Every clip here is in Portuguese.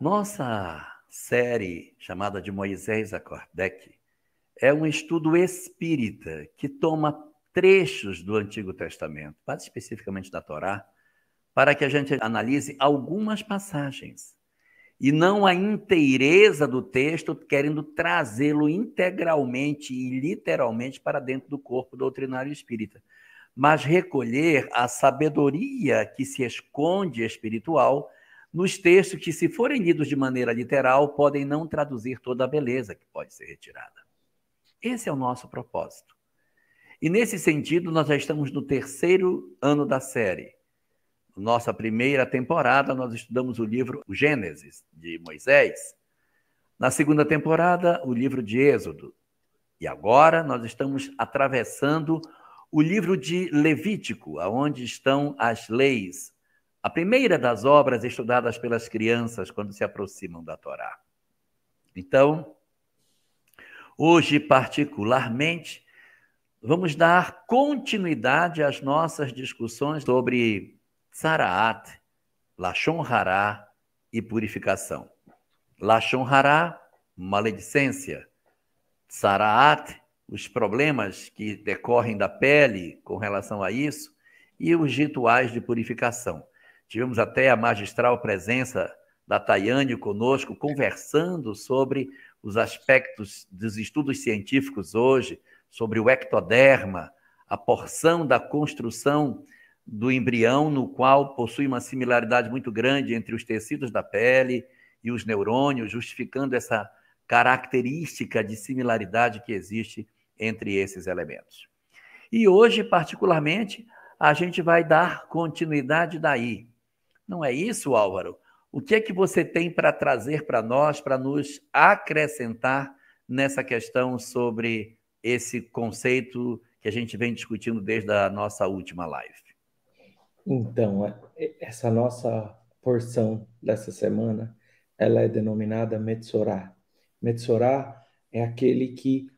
Nossa série chamada de Moisés a Kardec é um estudo espírita que toma trechos do Antigo Testamento, mais especificamente da Torá, para que a gente analise algumas passagens e não a inteireza do texto, querendo trazê-lo integralmente e literalmente para dentro do corpo doutrinário espírita, mas recolher a sabedoria que se esconde espiritual nos textos que, se forem lidos de maneira literal, podem não traduzir toda a beleza que pode ser retirada. Esse é o nosso propósito. E, nesse sentido, nós já estamos no terceiro ano da série. Nossa primeira temporada, nós estudamos o livro Gênesis, de Moisés. Na segunda temporada, o livro de Êxodo. E agora nós estamos atravessando o livro de Levítico, onde estão as leis, a primeira das obras estudadas pelas crianças quando se aproximam da Torá. Então, hoje, particularmente, vamos dar continuidade às nossas discussões sobre Tzaraat, Lashon Hará e purificação. Lashon Hará, maledicência. Tzaraat, os problemas que decorrem da pele com relação a isso, e os rituais de purificação. Tivemos até a magistral presença da Tayane conosco, conversando sobre os aspectos dos estudos científicos hoje, sobre o ectoderma, a porção da construção do embrião, no qual possui uma similaridade muito grande entre os tecidos da pele e os neurônios, justificando essa característica de similaridade que existe entre esses elementos. E hoje, particularmente, a gente vai dar continuidade daí. Não é isso, Álvaro? O que é que você tem para trazer para nós, para nos acrescentar nessa questão sobre esse conceito que a gente vem discutindo desde a nossa última live? Então, essa nossa porção dessa semana, ela é denominada Metsorá. Metsorá é aquele que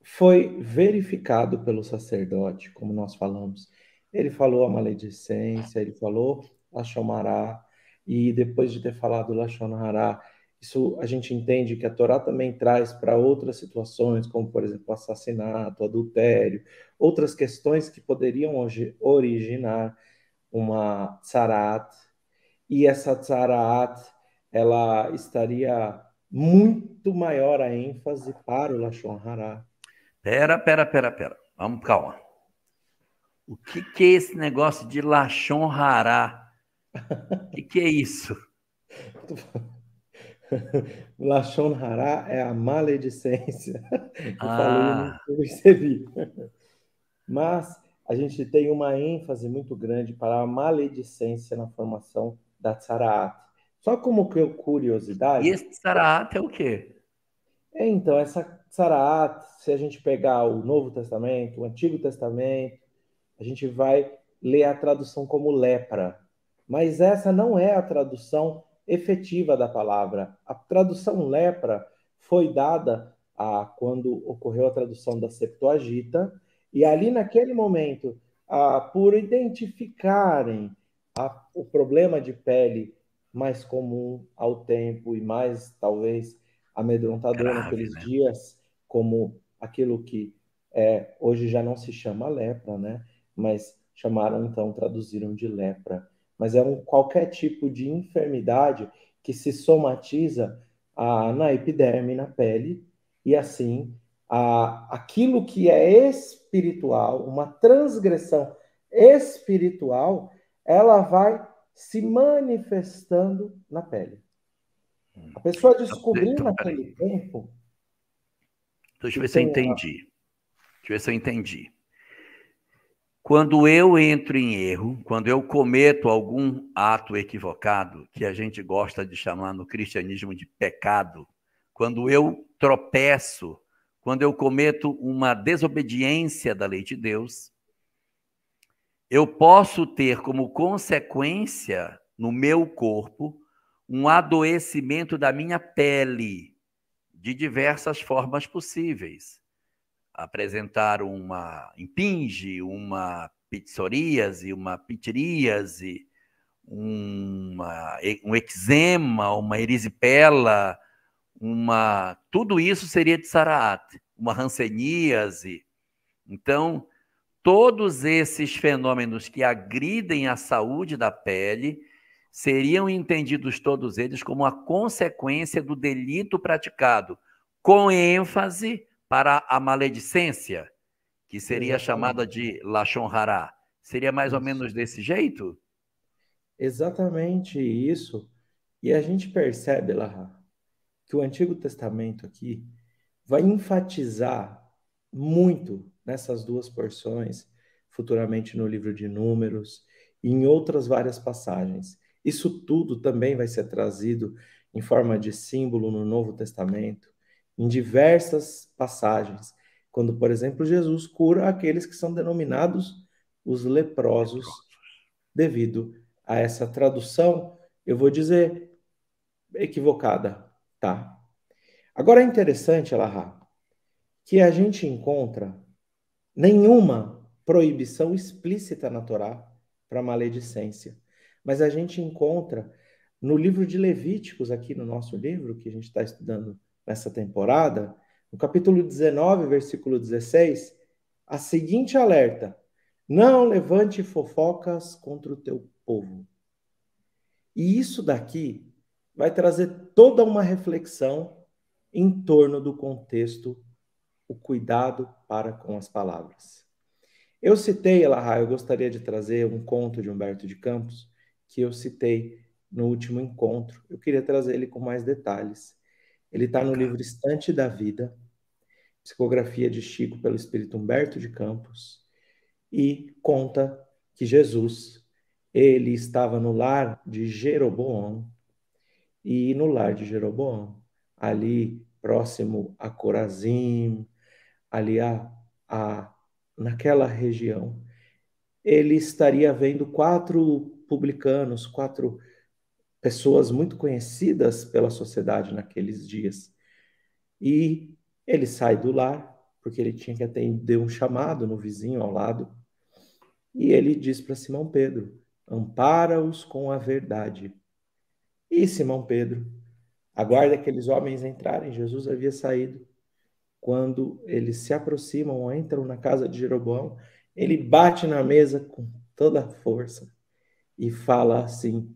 foi verificado pelo sacerdote, como nós falamos. Ele falou a maledicência, ele falou Lashon Hará, e depois de ter falado Lashon Hará, isso a gente entende que a Torá também traz para outras situações, como, por exemplo, assassinato, adultério, outras questões que poderiam originar uma tzarat, e essa tzarat, ela estaria muito maior a ênfase para o Lashon Hará. Pera. Vamos, calma. O que é esse negócio de Lashon Hará? O que é isso? Lashon Hará é a maledicência. Eu falei e não Ah, percebi. Mas a gente tem uma ênfase muito grande para a maledicência na formação da Tzaraat. Só como e curiosidade, esse Tzaraat é o quê? então, essa Tzaraat, se a gente pegar o Novo Testamento, o Antigo Testamento, a gente vai ler a tradução como lepra. Mas essa não é a tradução efetiva da palavra. A tradução lepra foi dada quando ocorreu a tradução da Septuaginta, e ali naquele momento, por identificarem o problema de pele mais comum ao tempo e mais, talvez, amedrontador Grave, naqueles né? dias, como aquilo que hoje já não se chama lepra, né? Mas chamaram, então, traduziram de lepra. Mas é qualquer tipo de enfermidade que se somatiza na epiderme, na pele, e assim, aquilo que é espiritual, uma transgressão espiritual, ela vai se manifestando na pele. A pessoa descobriu Então, naquele peraí. tempo Deixa que eu ver se eu tem entendi. Deixa eu ver se eu entendi. Quando eu entro em erro, quando eu cometo algum ato equivocado, que a gente gosta de chamar no cristianismo de pecado, quando eu tropeço, quando eu cometo uma desobediência da lei de Deus, eu posso ter como consequência no meu corpo um adoecimento da minha pele de diversas formas possíveis. Apresentar uma impinge, uma psoríase, uma pitiríase, um eczema, uma erisipela, tudo isso seria de Tsaraat, uma hanseníase. Então, todos esses fenômenos que agridem a saúde da pele seriam entendidos todos eles como a consequência do delito praticado, com ênfase para a maledicência, que seria chamada de Lashon Hara. Seria mais ou menos desse jeito? Exatamente isso. E a gente percebe, Lahá, que o Antigo Testamento aqui vai enfatizar muito nessas duas porções, futuramente no livro de Números e em outras várias passagens. Isso tudo também vai ser trazido em forma de símbolo no Novo Testamento, em diversas passagens, quando, por exemplo, Jesus cura aqueles que são denominados os leprosos, devido a essa tradução, eu vou dizer, equivocada, tá? Agora é interessante, Alahá, que a gente encontra nenhuma proibição explícita na Torá para maledicência, mas a gente encontra no livro de Levíticos, aqui no nosso livro, que a gente está estudando nessa temporada, no capítulo 19, versículo 16, a seguinte alerta: não levante fofocas contra o teu povo. E isso daqui vai trazer toda uma reflexão em torno do contexto, o cuidado para com as palavras. Eu citei, Elahá, eu gostaria de trazer um conto de Humberto de Campos, que eu citei no último encontro. Eu queria trazer ele com mais detalhes. Ele está no livro Estante da Vida, psicografia de Chico pelo espírito Humberto de Campos, e conta que Jesus, ele estava no lar de Jeroboão, e no lar de Jeroboão, ali próximo a Corazim, ali naquela região, ele estaria vendo 4 publicanos, 4 pessoas muito conhecidas pela sociedade naqueles dias. E ele sai do lar, porque ele tinha que atender um chamado no vizinho ao lado, e ele diz para Simão Pedro: ampara-os com a verdade. E Simão Pedro aguarda aqueles homens entrarem. Jesus havia saído. Quando eles se aproximam, entram na casa de Jeroboão, ele bate na mesa com toda a força e fala assim: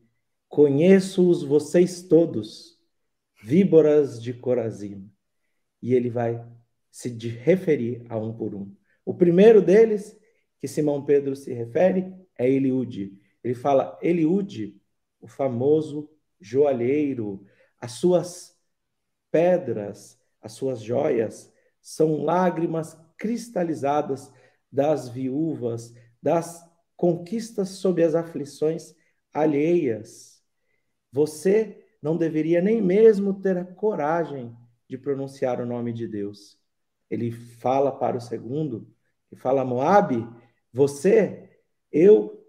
conheço-os vocês todos, víboras de Corazim. E ele vai se referir a um por um. O primeiro deles, que Simão Pedro se refere, é Eliúde. Ele fala: Eliúde, o famoso joalheiro, as suas pedras, as suas joias, são lágrimas cristalizadas das viúvas, das conquistas sob as aflições alheias. Você não deveria nem mesmo ter a coragem de pronunciar o nome de Deus. Ele fala para o segundo, e fala: Moabe, eu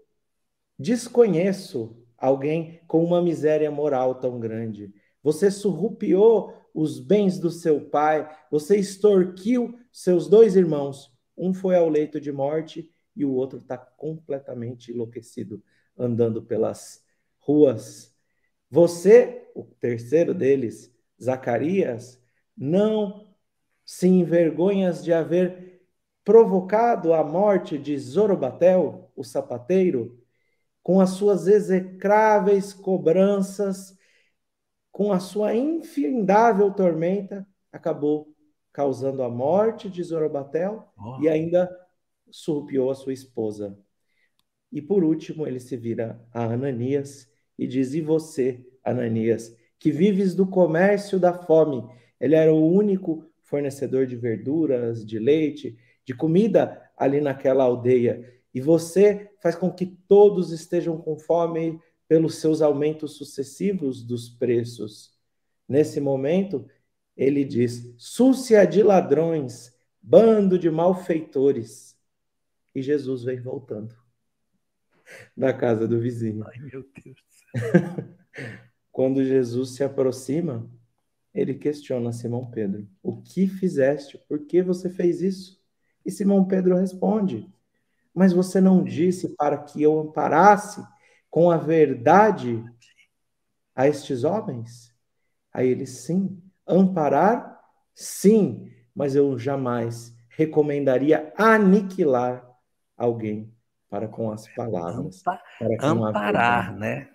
desconheço alguém com uma miséria moral tão grande. Você surrupiou os bens do seu pai, você extorquiu seus 2 irmãos. Um foi ao leito de morte e o outro está completamente enlouquecido, andando pelas ruas. Você, o terceiro deles, Zacarias, não se envergonhas de haver provocado a morte de Zorobatel, o sapateiro, com as suas execráveis cobranças, com a sua infindável tormenta, acabou causando a morte de Zorobatel e ainda surrupiou a sua esposa. E por último, ele se vira a Ananias e diz: e você, Ananias, que vives do comércio da fome? Ele era o único fornecedor de verduras, de leite, de comida ali naquela aldeia. E você faz com que todos estejam com fome pelos seus aumentos sucessivos dos preços. Nesse momento, ele diz: súcia de ladrões, bando de malfeitores. E Jesus vem voltando da casa do vizinho. Ai, meu Deus. Quando Jesus se aproxima, ele questiona Simão Pedro: o que fizeste? Por que você fez isso? E Simão Pedro responde: mas você não disse para que eu amparasse com a verdade a estes homens? Aí ele, sim. Amparar, sim, mas eu jamais recomendaria aniquilar alguém para com as palavras, para com a Amparar, verdade. né?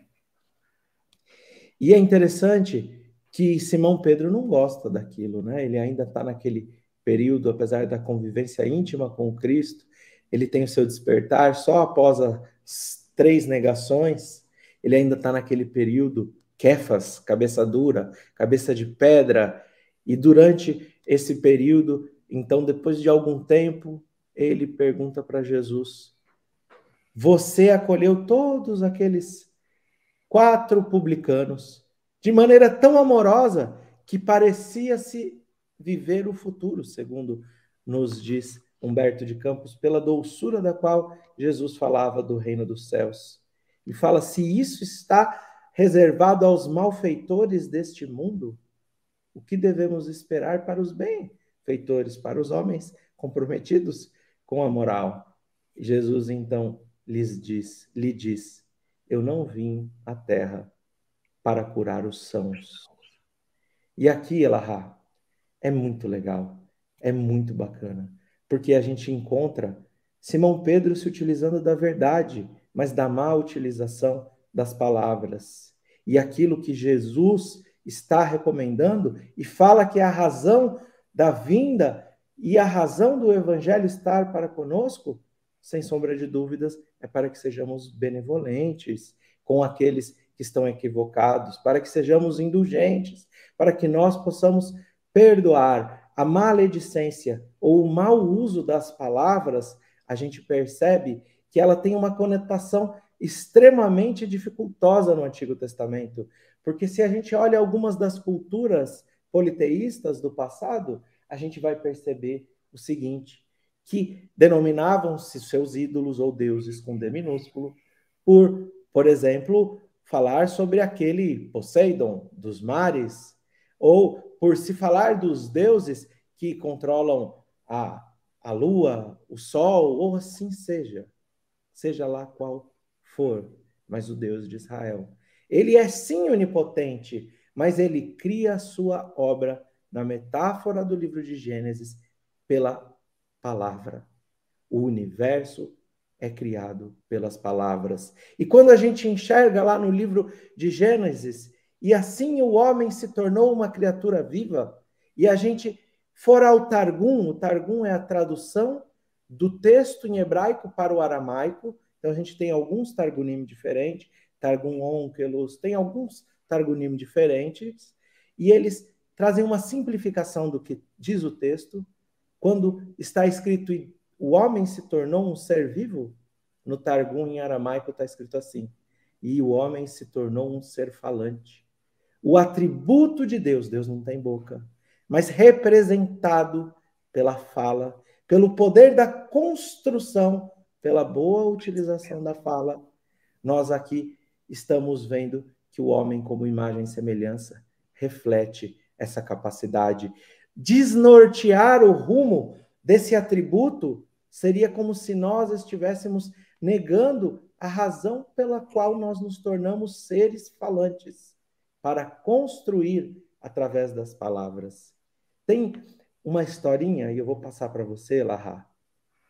E é interessante que Simão Pedro não gosta daquilo, né? Ele ainda está naquele período, apesar da convivência íntima com o Cristo, ele tem o seu despertar só após as 3 negações, ele ainda está naquele período, Kefas, cabeça dura, cabeça de pedra, e durante esse período, então, depois de algum tempo, ele pergunta para Jesus: Você acolheu todos aqueles 4 publicanos, de maneira tão amorosa que parecia-se viver o futuro, segundo nos diz Humberto de Campos, pela doçura da qual Jesus falava do reino dos céus. E fala: se isso está reservado aos malfeitores deste mundo, o que devemos esperar para os benfeitores, para os homens comprometidos com a moral? Jesus então lhe diz: eu não vim à terra para curar os sãos. E aqui, Elahá, é muito legal, é muito bacana, porque a gente encontra Simão Pedro se utilizando da verdade, mas da má utilização das palavras. E aquilo que Jesus está recomendando e fala que é a razão da vinda e a razão do evangelho estar para conosco, sem sombra de dúvidas, é para que sejamos benevolentes com aqueles que estão equivocados, para que sejamos indulgentes, para que nós possamos perdoar. A maledicência ou o mau uso das palavras, a gente percebe que ela tem uma conotação extremamente dificultosa no Antigo Testamento, porque se a gente olha algumas das culturas politeístas do passado, a gente vai perceber o seguinte, que denominavam-se seus ídolos ou deuses com D minúsculo, por exemplo, falar sobre aquele Poseidon dos mares, ou por se falar dos deuses que controlam a lua, o sol, ou assim seja lá qual for, mas o Deus de Israel. Ele é sim onipotente, mas ele cria a sua obra na metáfora do livro de Gênesis pela palavra. O universo é criado pelas palavras. E quando a gente enxerga lá no livro de Gênesis, e assim o homem se tornou uma criatura viva, e a gente for ao Targum, o Targum é a tradução do texto em hebraico para o aramaico, então a gente tem alguns Targunim diferentes, Targum Onkelos, tem alguns Targunim diferentes, e eles trazem uma simplificação do que diz o texto, quando está escrito o homem se tornou um ser vivo, no Targum em aramaico está escrito assim, e o homem se tornou um ser falante. O atributo de Deus, Deus não tem boca, mas representado pela fala, pelo poder da construção, pela boa utilização da fala. Nós aqui estamos vendo que o homem, como imagem e semelhança, reflete essa capacidade. Desnortear o rumo desse atributo seria como se nós estivéssemos negando a razão pela qual nós nos tornamos seres falantes, para construir através das palavras. Tem uma historinha, e eu vou passar para você, Lahá,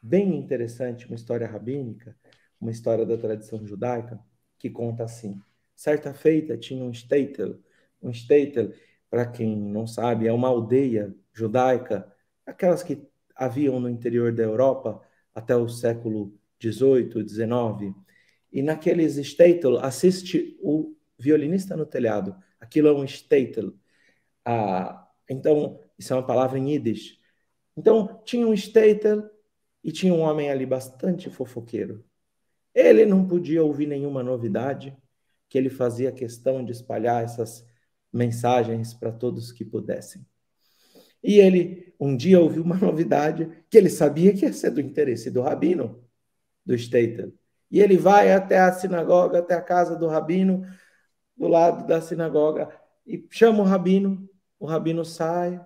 bem interessante, uma história rabínica, uma história da tradição judaica, que conta assim. Certa feita tinha um shtetl, para quem não sabe, é uma aldeia judaica, aquelas que haviam no interior da Europa até o século XVIII, XIX. E naqueles shtetl assiste o violinista no telhado. Aquilo é um shtetl. Então, isso é uma palavra em Yiddish. Então, tinha um shtetl e tinha um homem ali bastante fofoqueiro. Ele não podia ouvir nenhuma novidade, que ele fazia questão de espalhar essas mensagens para todos que pudessem. E ele um dia ouviu uma novidade que ele sabia que ia ser do interesse do rabino, do shtetl. E ele vai até a sinagoga, até a casa do rabino, do lado da sinagoga, e chama o rabino sai,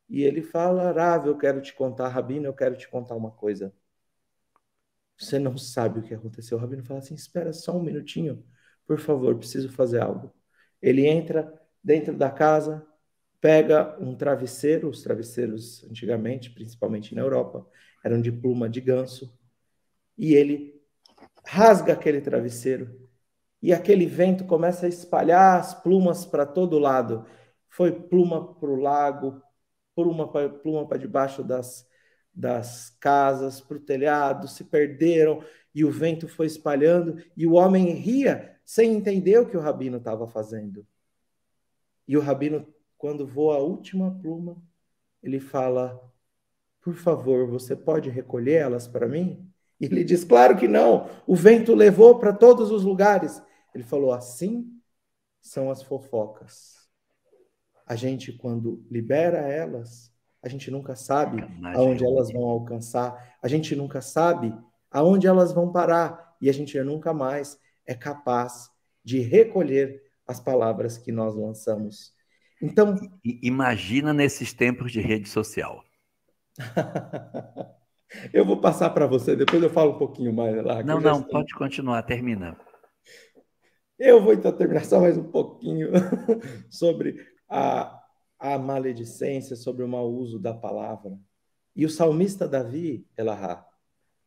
e ele fala, Rav, eu quero te contar, rabino, eu quero te contar uma coisa. Você não sabe o que aconteceu. O rabino fala assim, espera só um minutinho, por favor, preciso fazer algo. Ele entra dentro da casa, pega um travesseiro, os travesseiros antigamente, principalmente na Europa, eram de pluma de ganso, e ele rasga aquele travesseiro, e aquele vento começa a espalhar as plumas para todo lado. Foi pluma para o lago, pluma para debaixo das casas, para o telhado, se perderam, e o vento foi espalhando, e o homem ria, sem entender o que o rabino estava fazendo. E o rabino, quando voa a última pluma, ele fala, por favor, você pode recolher elas para mim? E ele diz, claro que não, o vento levou para todos os lugares. Ele falou, assim são as fofocas. A gente, quando libera elas, a gente nunca sabe aonde elas vão alcançar, a gente nunca sabe aonde elas vão parar, e a gente nunca mais é capaz de recolher as palavras que nós lançamos. Então, imagina nesses tempos de rede social. Eu vou passar para você, depois eu falo um pouquinho mais lá. Não, pode continuar, termina. Eu vou então terminar só mais um pouquinho sobre a maledicência, sobre o mau uso da palavra. E o salmista Davi, Elahá,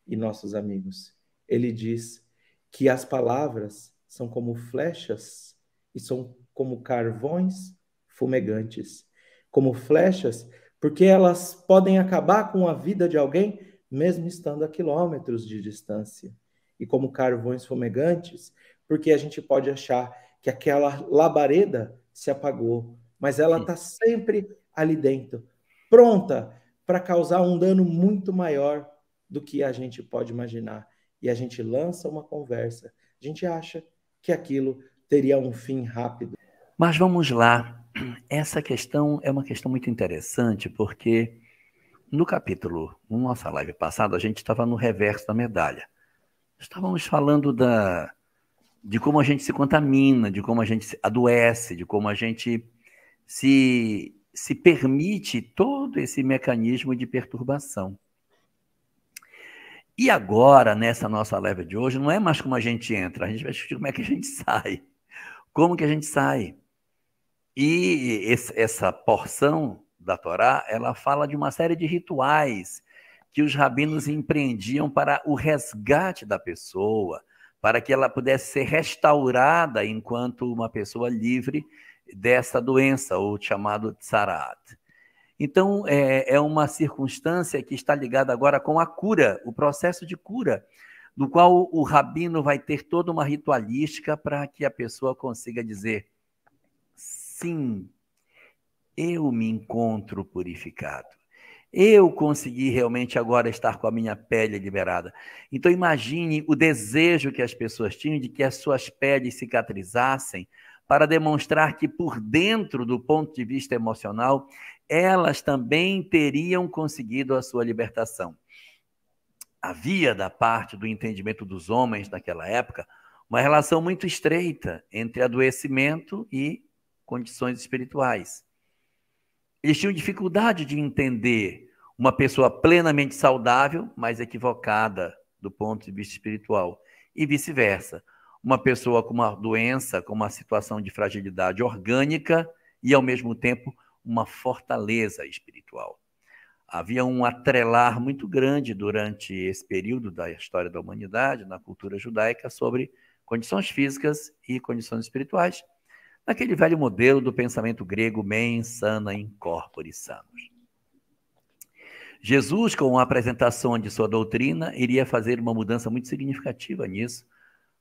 e nossos amigos, ele diz que as palavras são como flechas e são como carvões fumegantes. Como flechas, porque elas podem acabar com a vida de alguém, mesmo estando a quilômetros de distância. E como carvões fumegantes, porque a gente pode achar que aquela labareda se apagou, mas ela está sempre ali dentro, pronta para causar um dano muito maior do que a gente pode imaginar. E a gente lança uma conversa, a gente acha que aquilo teria um fim rápido. Mas vamos lá. Essa questão é uma questão muito interessante, porque no nossa live passada, a gente estava no reverso da medalha. Estávamos falando de como a gente se contamina, de como a gente se adoece, de como a gente se permite todo esse mecanismo de perturbação. E agora, nessa nossa live de hoje, não é mais como a gente entra, a gente vai discutir como é que a gente sai. Como que a gente sai? E essa porção da Torá, ela fala de uma série de rituais que os rabinos empreendiam para o resgate da pessoa, para que ela pudesse ser restaurada enquanto uma pessoa livre dessa doença, ou chamado tsarat. Então, é uma circunstância que está ligada agora com a cura, o processo de cura, no qual o rabino vai ter toda uma ritualística para que a pessoa consiga dizer: sim, eu me encontro purificado. Eu consegui realmente agora estar com a minha pele liberada. Então, imagine o desejo que as pessoas tinham de que as suas peles cicatrizassem para demonstrar que, por dentro, do ponto de vista emocional, elas também teriam conseguido a sua libertação. Havia, da parte do entendimento dos homens naquela época, uma relação muito estreita entre adoecimento e condições espirituais. Eles tinham dificuldade de entender uma pessoa plenamente saudável, mas equivocada do ponto de vista espiritual, e vice-versa. Uma pessoa com uma doença, com uma situação de fragilidade orgânica e, ao mesmo tempo, uma fortaleza espiritual. Havia um atrelar muito grande durante esse período da história da humanidade, na cultura judaica, sobre condições físicas e condições espirituais, naquele velho modelo do pensamento grego mens sana in corpore sanus. Jesus, com a apresentação de sua doutrina, iria fazer uma mudança muito significativa nisso,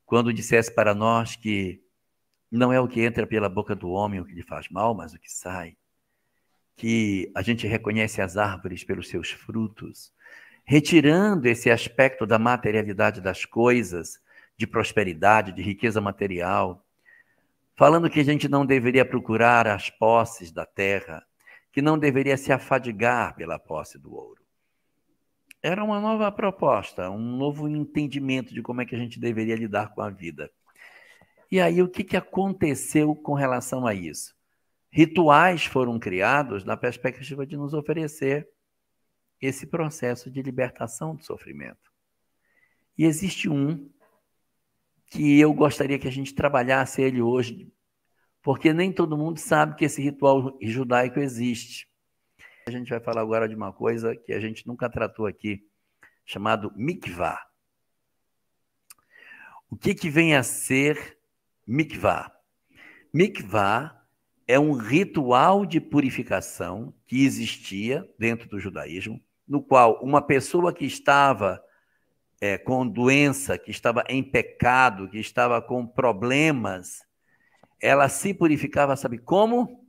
quando dissesse para nós que não é o que entra pela boca do homem o que lhe faz mal, mas o que sai. Que a gente reconhece as árvores pelos seus frutos, retirando esse aspecto da materialidade das coisas, de prosperidade, de riqueza material, falando que a gente não deveria procurar as posses da terra, que não deveria se afadigar pela posse do ouro. Era uma nova proposta, um novo entendimento de como é que a gente deveria lidar com a vida. E aí, o que aconteceu com relação a isso? Rituais foram criados na perspectiva de nos oferecer esse processo de libertação do sofrimento. E existe um que eu gostaria que a gente trabalhasse ele hoje, porque nem todo mundo sabe que esse ritual judaico existe. A gente vai falar agora de uma coisa que a gente nunca tratou aqui, chamado mikvah. O que vem a ser mikvah? Mikvah é um ritual de purificação que existia dentro do judaísmo, no qual uma pessoa que estava com doença, que estava em pecado, que estava com problemas, ela se purificava, sabe como?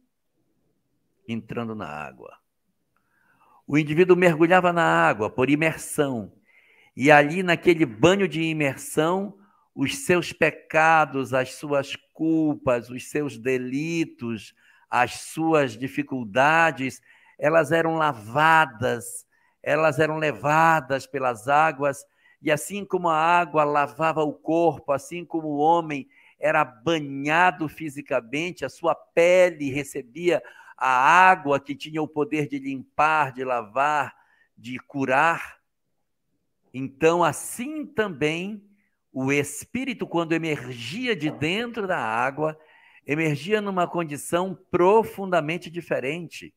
Entrando na água. O indivíduo mergulhava na água por imersão, e ali naquele banho de imersão, os seus pecados, as suas culpas, os seus delitos, as suas dificuldades, elas eram lavadas, elas eram levadas pelas águas, e assim como a água lavava o corpo, assim como o homem era banhado fisicamente, a sua pele recebia a água que tinha o poder de limpar, de lavar, de curar. Então, assim também, o espírito, quando emergia de dentro da água, emergia numa condição profundamente diferente,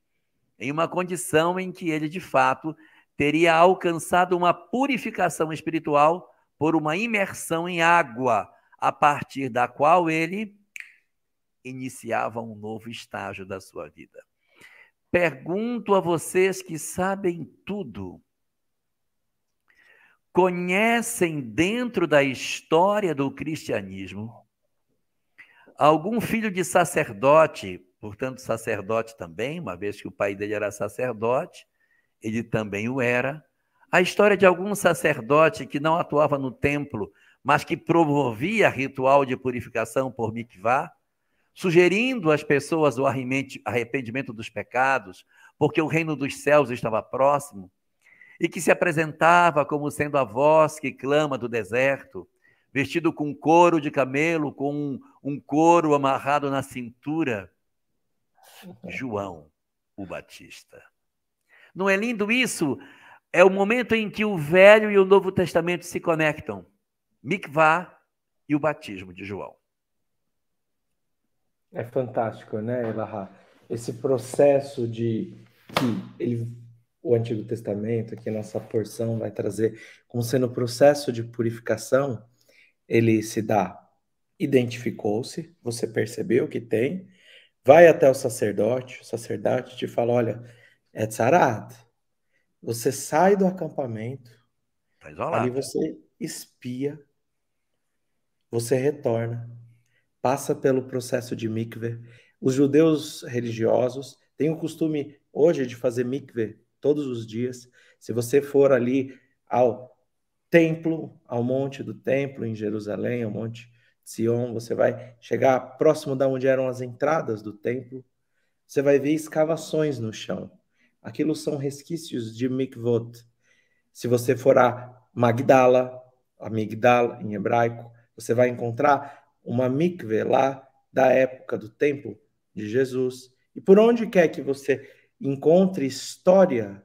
em uma condição em que ele, de fato, teria alcançado uma purificação espiritual por uma imersão em água, a partir da qual ele iniciava um novo estágio da sua vida. Pergunto a vocês que sabem tudo, conhecem dentro da história do cristianismo algum filho de sacerdote, portanto sacerdote também, uma vez que o pai dele era sacerdote, ele também o era, a história de algum sacerdote que não atuava no templo, mas que promovia ritual de purificação por mikvah, sugerindo às pessoas o arrependimento dos pecados, porque o reino dos céus estava próximo, e que se apresentava como sendo a voz que clama do deserto, vestido com couro de camelo, com um couro amarrado na cintura. João, o Batista. Não é lindo isso? É o momento em que o Velho e o Novo Testamento se conectam. Mikvah e o batismo de João. É fantástico, né, Elahá? Esse processo de que o Antigo Testamento, aqui nossa porção vai trazer como sendo o processo de purificação, ele se dá, identificou-se, você percebeu que tem, vai até o sacerdote te fala, olha, é tzaraat, você sai do acampamento, ali você espia, você retorna, passa pelo processo de mikveh. Os judeus religiosos têm o costume hoje de fazer mikveh todos os dias. Se você for ali ao templo, ao monte do templo em Jerusalém, ao monte Sion, você vai chegar próximo da onde eram as entradas do templo, você vai ver escavações no chão. Aquilo são resquícios de mikvot. Se você for a Magdala, a Migdal em hebraico, você vai encontrar uma mikve lá da época do templo de Jesus. E por onde quer que você encontre história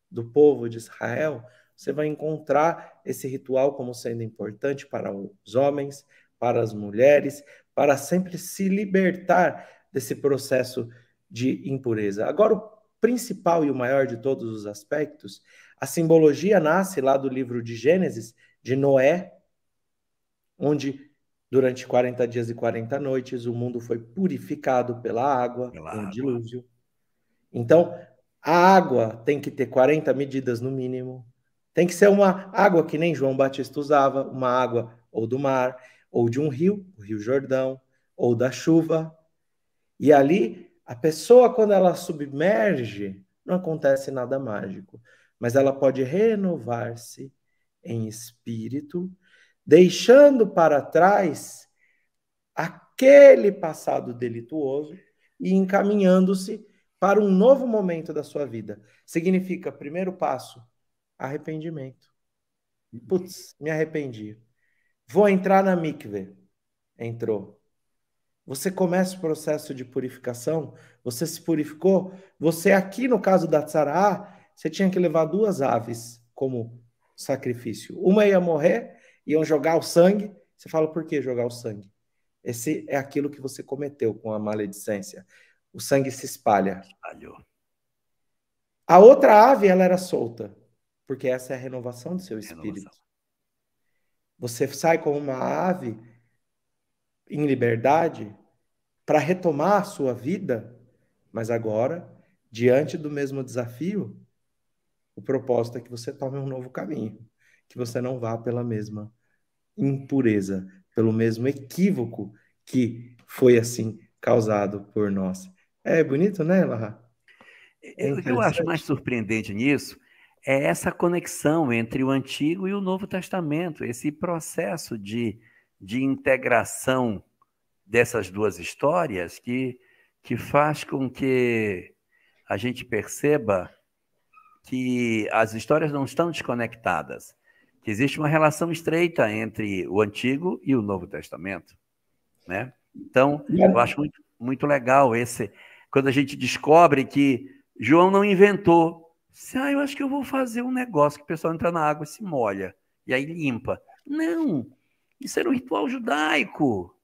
do povo de Israel, você vai encontrar esse ritual como sendo importante para os homens, para as mulheres, para sempre se libertar desse processo de impureza. Agora, o principal e o maior de todos os aspectos, a simbologia nasce lá do livro de Gênesis, de Noé, onde durante 40 dias e 40 noites o mundo foi purificado pela água, com o dilúvio. Então, a água tem que ter 40 medidas no mínimo. Tem que ser uma água que nem João Batista usava, uma água ou do mar, ou de um rio, o Rio Jordão, ou da chuva. E ali, a pessoa, quando ela submerge, não acontece nada mágico, mas ela pode renovar-se em espírito, deixando para trás aquele passado delituoso e encaminhando-se para um novo momento da sua vida. Significa, primeiro passo, arrependimento. Putz, me arrependi. Vou entrar na mikve. Entrou. Você começa o processo de purificação, você se purificou, você aqui no caso da tzará, você tinha que levar 2 aves como sacrifício. Uma ia morrer, iam jogar o sangue, Você fala, por que jogar o sangue? Esse é aquilo que você cometeu com a maledicência. O sangue se espalha. Falhou. A outra ave, ela era solta, porque essa é a renovação do seu Renovação. espírito. Você sai como uma ave em liberdade para retomar a sua vida, mas agora, diante do mesmo desafio, o propósito é que você tome um novo caminho, que você não vá pela mesma impureza, pelo mesmo equívoco que foi assim causado por nós. É bonito, né, Larra? É O que eu acho mais interessante. surpreendente nisso é essa conexão entre o Antigo e o Novo Testamento, esse processo de integração dessas duas histórias que faz com que a gente perceba que as histórias não estão desconectadas, que existe uma relação estreita entre o Antigo e o Novo Testamento, né? Então, eu acho muito legal quando a gente descobre que João não inventou. Eu acho que eu vou fazer um negócio que o pessoal entra na água e se molha, e aí limpa. Não, isso era um ritual judaico,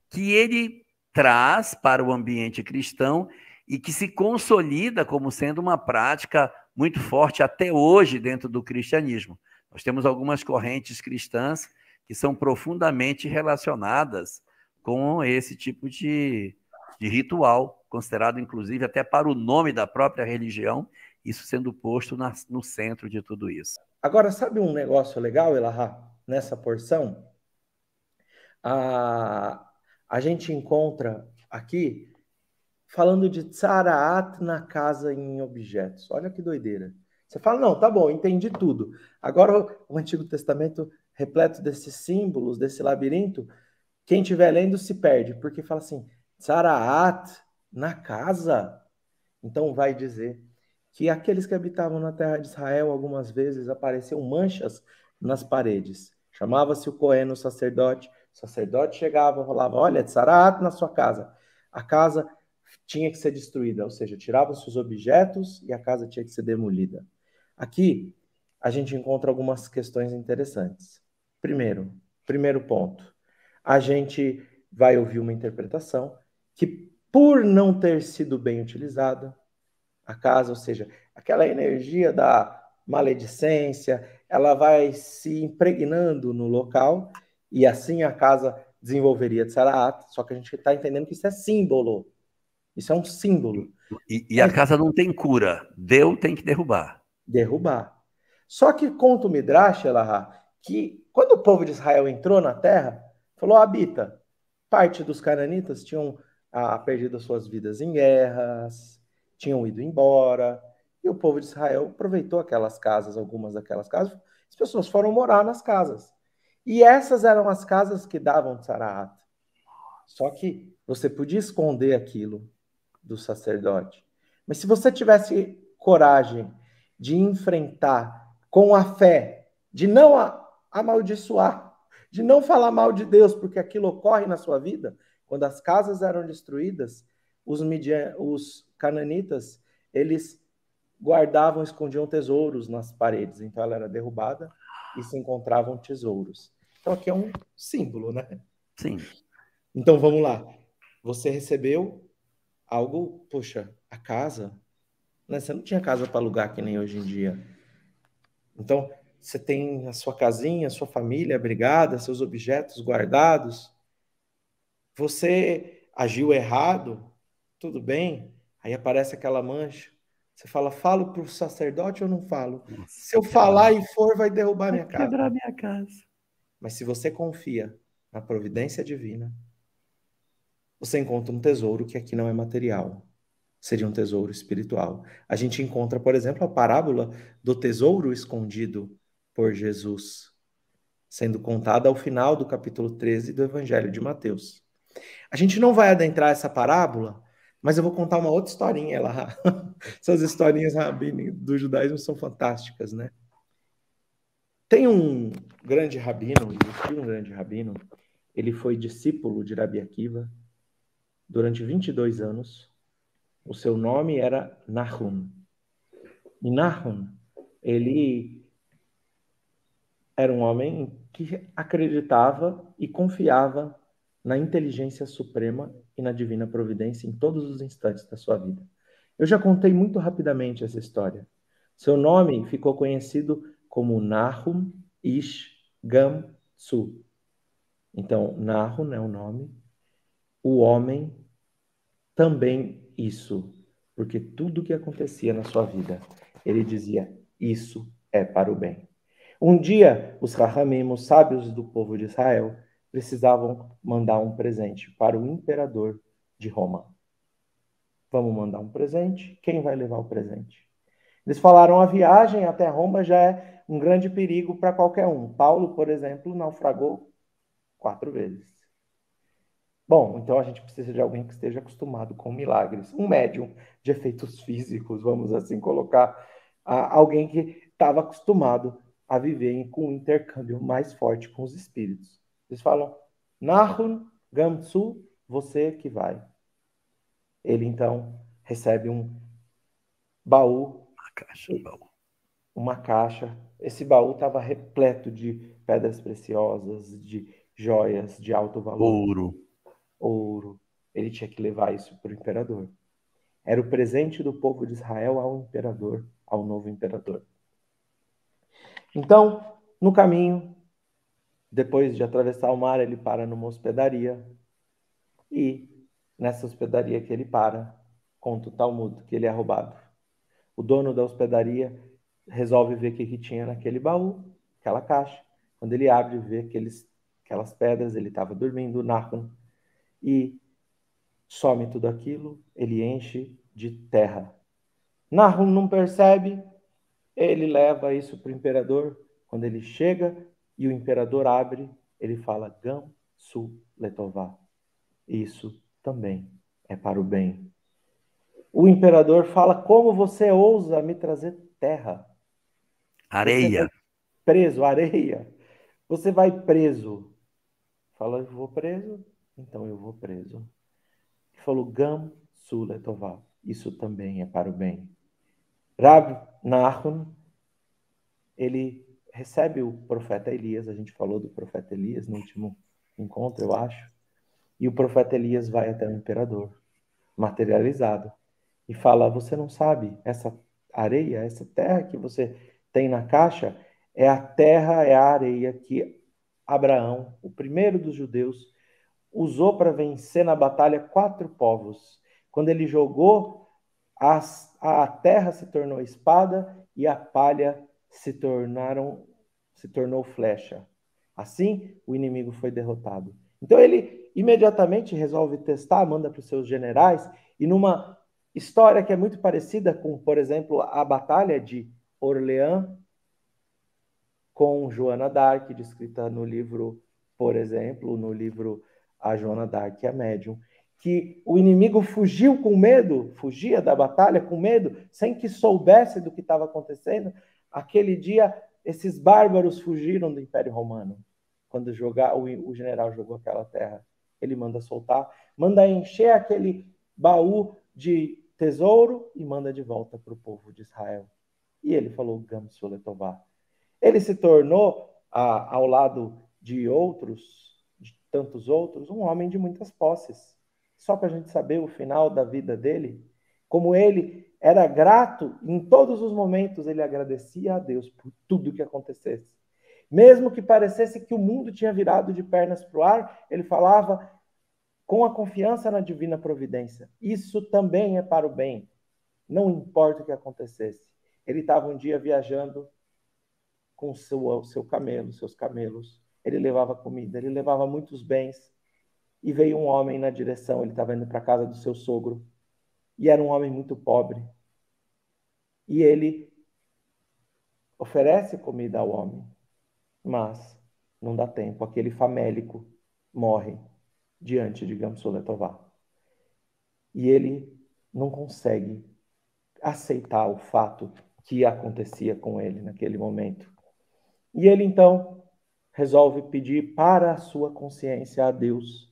que ele traz para o ambiente cristão e que se consolida como sendo uma prática muito forte até hoje dentro do cristianismo. Nós temos algumas correntes cristãs que são profundamente relacionadas com esse tipo de ritual, considerado inclusive até para o nome da própria religião, isso sendo posto no centro de tudo isso. Agora, sabe um negócio legal, Elahá, nessa porção? A gente encontra aqui falando de tsaraat na casa em objetos. Olha que doideira. Você fala, não, tá bom, entendi tudo. Agora o Antigo Testamento, repleto desses símbolos, desse labirinto, quem estiver lendo se perde, porque fala assim, tsaraat na casa. Então vai dizer que aqueles que habitavam na terra de Israel algumas vezes apareciam manchas nas paredes. Chamava-se o Cohen, o sacerdote chegava, rolava, olha, tsaraat na sua casa. A casa tinha que ser destruída, ou seja, tiravam-se os objetos e a casa tinha que ser demolida. Aqui a gente encontra algumas questões interessantes. Primeiro ponto, a gente vai ouvir uma interpretação que, por não ter sido bem utilizada, a casa, ou seja, aquela energia da maledicência, ela vai se impregnando no local e assim a casa desenvolveria Tsaraat, só que a gente está entendendo que isso é símbolo. Isso é um símbolo. E a casa não tem cura. Deus tem que derrubar. Derrubar. Só que conta o Midrash, Elahá, que quando o povo de Israel entrou na terra, falou, habita. Parte dos cananitas tinham perdido suas vidas em guerras, tinham ido embora, e o povo de Israel aproveitou aquelas casas, algumas daquelas casas, as pessoas foram morar nas casas. E essas eram as casas que davam tzaraat. Só que você podia esconder aquilo do sacerdote. Mas se você tivesse coragem de enfrentar com a fé, de não amaldiçoar, de não falar mal de Deus, porque aquilo ocorre na sua vida, quando as casas eram destruídas, os cananitas, eles guardavam, escondiam tesouros nas paredes. Então ela era derrubada e se encontravam tesouros. Então aqui é um símbolo, né? Sim. Então vamos lá. Você recebeu algo, poxa, a casa, né? Você não tinha casa para alugar que nem hoje em dia. Então, você tem a sua casinha, a sua família abrigada, seus objetos guardados. Você agiu errado, tudo bem. Aí aparece aquela mancha. Você fala, falo para o sacerdote ou não falo? Nossa, Se eu falar e for, vai derrubar vai minha casa. quebrar minha casa. Mas se você confia na providência divina, você encontra um tesouro que aqui não é material. Seria um tesouro espiritual. A gente encontra, por exemplo, a parábola do tesouro escondido por Jesus, sendo contada ao final do capítulo 13 do Evangelho de Mateus. A gente não vai adentrar essa parábola, mas eu vou contar uma outra historinha lá. Essas historinhas do judaísmo são fantásticas, né? Tem um grande rabino, existiu um grande rabino, ele foi discípulo de Rabi Akiva durante 22 anos. O seu nome era Nahum. E Nahum, ele era um homem que acreditava e confiava na inteligência suprema e na divina providência em todos os instantes da sua vida. Eu já contei muito rapidamente essa história. Seu nome ficou conhecido como Nahum Ish Gam-su. Então, Nahum é o nome, o homem também isso, porque tudo que acontecia na sua vida, ele dizia, isso é para o bem. Um dia, os Rahamim, os sábios do povo de Israel, precisavam mandar um presente para o imperador de Roma. Vamos mandar um presente? Quem vai levar o presente? Eles falaram, a viagem até Roma já é um grande perigo para qualquer um. Paulo, por exemplo, naufragou 4 vezes. Bom, então a gente precisa de alguém que esteja acostumado com milagres. Um médium de efeitos físicos, vamos assim colocar. Alguém que estava acostumado a viver com um intercâmbio mais forte com os espíritos. Eles falam, Nahun Gamsu, você que vai. Ele então recebe um baú, A caixa, baú. uma caixa. Esse baú estava repleto de pedras preciosas, de joias de alto valor, Ouro. ouro. Ele tinha que levar isso para o imperador. Era o presente do povo de Israel ao imperador, ao novo imperador. Então, no caminho, depois de atravessar o mar, ele para numa hospedaria. E nessa hospedaria que ele para, conta o Talmud que ele é roubado. O dono da hospedaria resolve ver o que tinha naquele baú, aquela caixa. Quando ele abre e vê aquelas pedras, ele estava dormindo, Nahum, e some tudo aquilo, ele enche de terra. Nahum não percebe, ele leva isso para o imperador. Quando ele chega e o imperador abre, ele fala Gam Su Letová. Isso também é para o bem. O imperador fala, como você ousa me trazer terra? Você vai Areia. preso, areia. Você vai preso. Fala, eu vou preso? Então eu vou preso. Ele falou, Gam Su Letová. Isso também é para o bem. Rab Nahum, ele recebe o profeta Elias, a gente falou do profeta Elias no último encontro, eu acho, e o profeta Elias vai até o imperador, materializado, e fala, você não sabe, essa areia, essa terra que você tem na caixa, é a terra, é a areia que Abraão, o primeiro dos judeus, usou para vencer na batalha 4 povos. Quando ele jogou, a terra se tornou espada e a palha se tornou flecha. Assim, o inimigo foi derrotado. Então ele imediatamente resolve testar, manda para os seus generais, e numa história que é muito parecida com, por exemplo, a batalha de Orleans com Joana d'Arc, descrita no livro, por exemplo, no livro A Joana d'Arc e a Médium, que o inimigo fugiu com medo, fugia da batalha com medo, sem que soubesse do que estava acontecendo. Aquele dia, esses bárbaros fugiram do Império Romano. Quando o general jogou aquela terra, ele manda soltar, manda encher aquele baú de tesouro e manda de volta para o povo de Israel. E ele falou, Gamsu Letová. Ele se tornou, ao lado de outros, de tantos outros, um homem de muitas posses. Só para a gente saber o final da vida dele, como ele era grato em todos os momentos, ele agradecia a Deus por tudo que acontecesse. Mesmo que parecesse que o mundo tinha virado de pernas para o ar, ele falava com a confiança na divina providência. Isso também é para o bem. Não importa o que acontecesse. Ele estava um dia viajando com seu camelo, seus camelos. Ele levava comida, ele levava muitos bens. E veio um homem na direção, ele estava indo para a casa do seu sogro. E era um homem muito pobre. E ele oferece comida ao homem, mas não dá tempo. Aquele famélico morre diante de Gamsuletová. E ele não consegue aceitar o fato que acontecia com ele naquele momento. E ele então resolve pedir para a sua consciência a Deus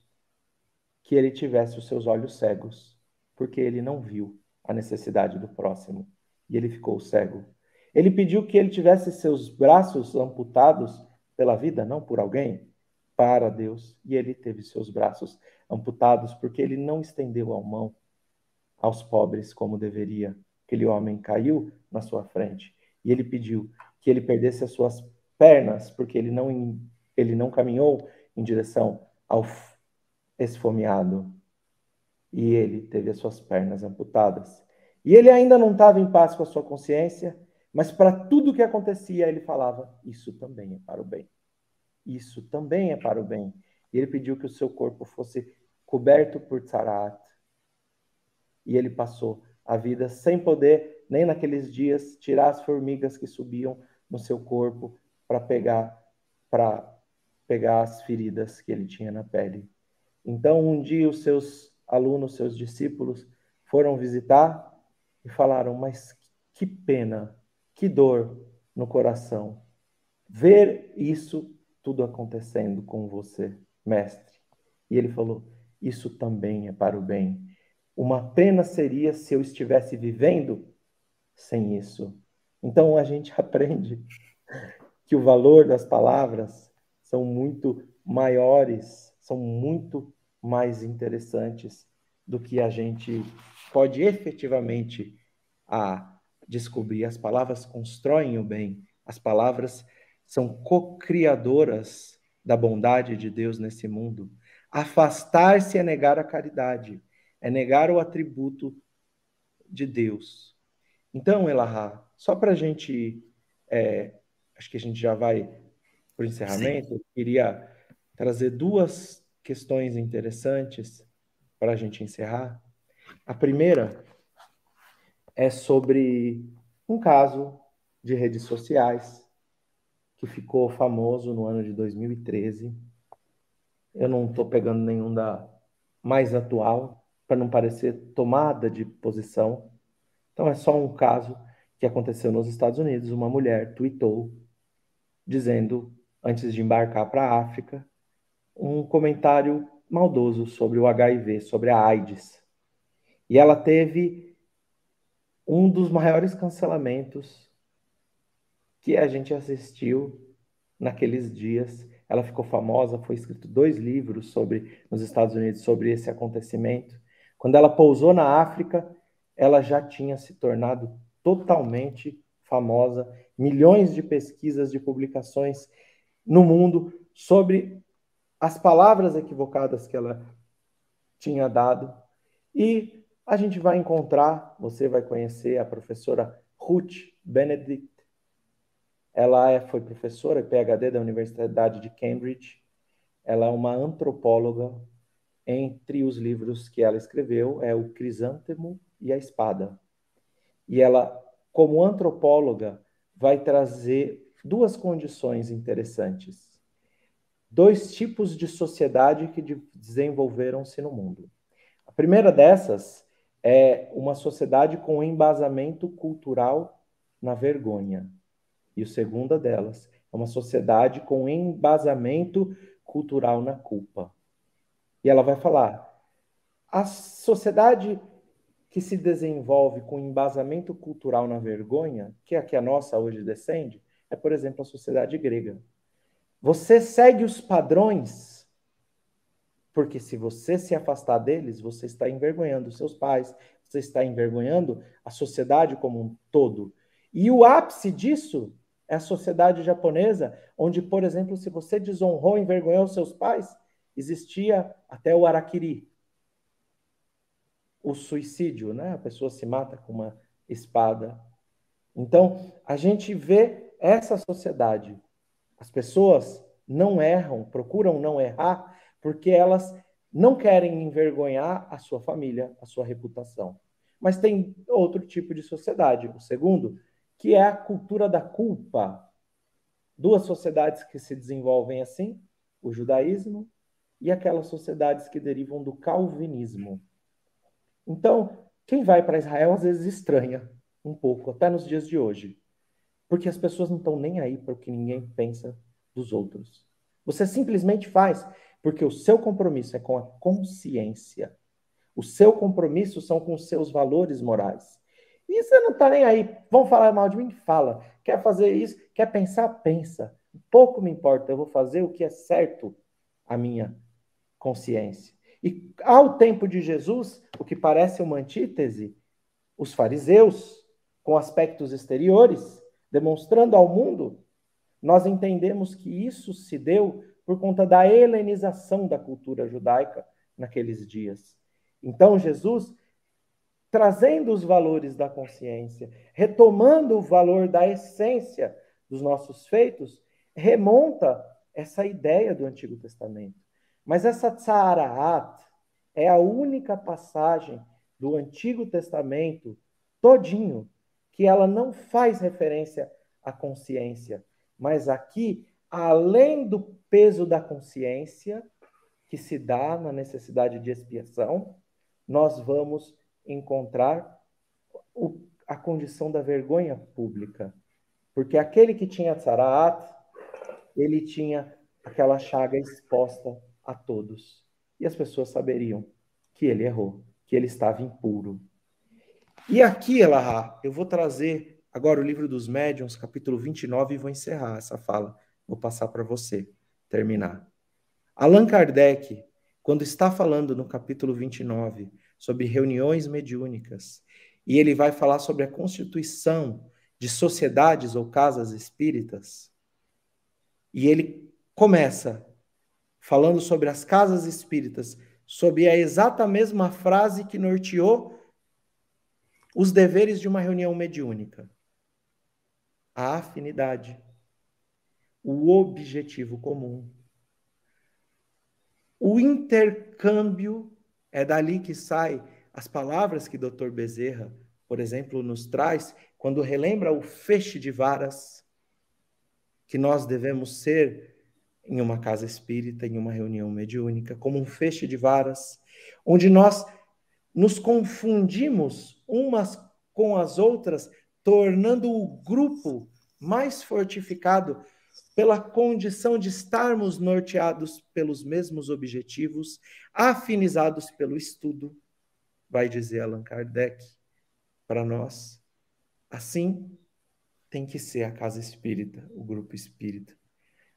que ele tivesse os seus olhos cegos, porque ele não viu a necessidade do próximo e ele ficou cego. Ele pediu que ele tivesse seus braços amputados pela vida, não por alguém, para Deus. E ele teve seus braços amputados porque ele não estendeu a mão aos pobres como deveria. Aquele homem caiu na sua frente e ele pediu que ele perdesse as suas pernas porque ele não caminhou em direção ao esfomeado. E ele teve as suas pernas amputadas. E ele ainda não estava em paz com a sua consciência, mas para tudo que acontecia, ele falava: isso também é para o bem. Isso também é para o bem. E ele pediu que o seu corpo fosse coberto por tzarat. E ele passou a vida sem poder, nem naqueles dias, tirar as formigas que subiam no seu corpo para pegar as feridas que ele tinha na pele. Então, um dia, os seus alunos, seus discípulos, foram visitar e falaram: mas que pena, que dor no coração ver isso tudo acontecendo com você, mestre. E ele falou: isso também é para o bem. Uma pena seria se eu estivesse vivendo sem isso. Então a gente aprende que o valor das palavras são muito maiores, são muito mais interessantes do que a gente pode efetivamente descobrir. As palavras constroem o bem, as palavras são co-criadoras da bondade de Deus nesse mundo. Afastar-se é negar a caridade, é negar o atributo de Deus. Então, Elahá, só para a gente, acho que a gente já vai para o encerramento, eu queria trazer duas questões interessantes para a gente encerrar. A primeira é sobre um caso de redes sociais que ficou famoso no ano de 2013. Eu não estou pegando nenhum da mais atual, para não parecer tomada de posição. Então, é só um caso que aconteceu nos Estados Unidos. Uma mulher tweetou dizendo, antes de embarcar para a África, um comentário maldoso sobre o HIV, sobre a AIDS. E ela teve um dos maiores cancelamentos que a gente assistiu naqueles dias. Ela ficou famosa, foi escrito 2 livros nos Estados Unidos sobre esse acontecimento. Quando ela pousou na África, ela já tinha se tornado totalmente famosa. Milhões de pesquisas, de publicações no mundo sobre as palavras equivocadas que ela tinha dado. E a gente vai encontrar, você vai conhecer a professora Ruth Benedict. Ela foi professora, PhD da Universidade de Cambridge. Ela é uma antropóloga. Entre os livros que ela escreveu é o Crisântemo e a Espada. E ela, como antropóloga, vai trazer 2 condições interessantes. 2 tipos de sociedade que desenvolveram-se no mundo. A primeira dessas é uma sociedade com embasamento cultural na vergonha. E a segunda delas é uma sociedade com embasamento cultural na culpa. E ela vai falar: a sociedade que se desenvolve com embasamento cultural na vergonha, que é a que a nossa hoje descende, é, por exemplo, a sociedade grega. Você segue os padrões, porque se você se afastar deles, você está envergonhando os seus pais, você está envergonhando a sociedade como um todo. E o ápice disso é a sociedade japonesa, onde, por exemplo, se você desonrou, envergonhou os seus pais, existia até o harakiri, o suicídio, né? A pessoa se mata com uma espada. Então, a gente vê essa sociedade. As pessoas não erram, procuram não errar, porque elas não querem envergonhar a sua família, a sua reputação. Mas tem outro tipo de sociedade, o segundo, que é a cultura da culpa. 2 sociedades que se desenvolvem assim, o judaísmo e aquelas sociedades que derivam do calvinismo. Então, quem vai para Israel às vezes estranha um pouco, até nos dias de hoje, porque as pessoas não estão nem aí para o que ninguém pensa dos outros. Você simplesmente faz porque o seu compromisso é com a consciência. O seu compromisso são com os seus valores morais. E você não está nem aí. Vão falar mal de mim? Fala. Quer fazer isso? Quer pensar? Pensa. Pouco me importa, eu vou fazer o que é certo à minha consciência. E ao tempo de Jesus, o que parece uma antítese, os fariseus, com aspectos exteriores, demonstrando ao mundo, nós entendemos que isso se deu por conta da helenização da cultura judaica naqueles dias. Então, Jesus, trazendo os valores da consciência, retomando o valor da essência dos nossos feitos, remonta essa ideia do Antigo Testamento. Mas essa Tzaraat é a única passagem do Antigo Testamento todinho que ela não faz referência à consciência, mas aqui, além do peso da consciência que se dá na necessidade de expiação, nós vamos encontrar a condição da vergonha pública. Porque aquele que tinha tzaraat, ele tinha aquela chaga exposta a todos. E as pessoas saberiam que ele errou, que ele estava impuro. E aqui, Elahá, eu vou trazer agora o livro dos médiuns, capítulo 29, e vou encerrar essa fala. Vou passar para você terminar. Allan Kardec, quando está falando no capítulo 29 sobre reuniões mediúnicas, e ele vai falar sobre a constituição de sociedades ou casas espíritas, e ele começa falando sobre as casas espíritas, sob a exata mesma frase que norteou os deveres de uma reunião mediúnica: a afinidade, o objetivo comum, o intercâmbio. É dali que sai as palavras que Dr. Bezerra, por exemplo, nos traz quando relembra o feixe de varas que nós devemos ser em uma casa espírita, em uma reunião mediúnica, como um feixe de varas, onde nós nos confundimos umas com as outras, tornando o grupo mais fortificado pela condição de estarmos norteados pelos mesmos objetivos, afinizados pelo estudo, vai dizer Allan Kardec para nós. Assim tem que ser a casa espírita, o grupo espírita.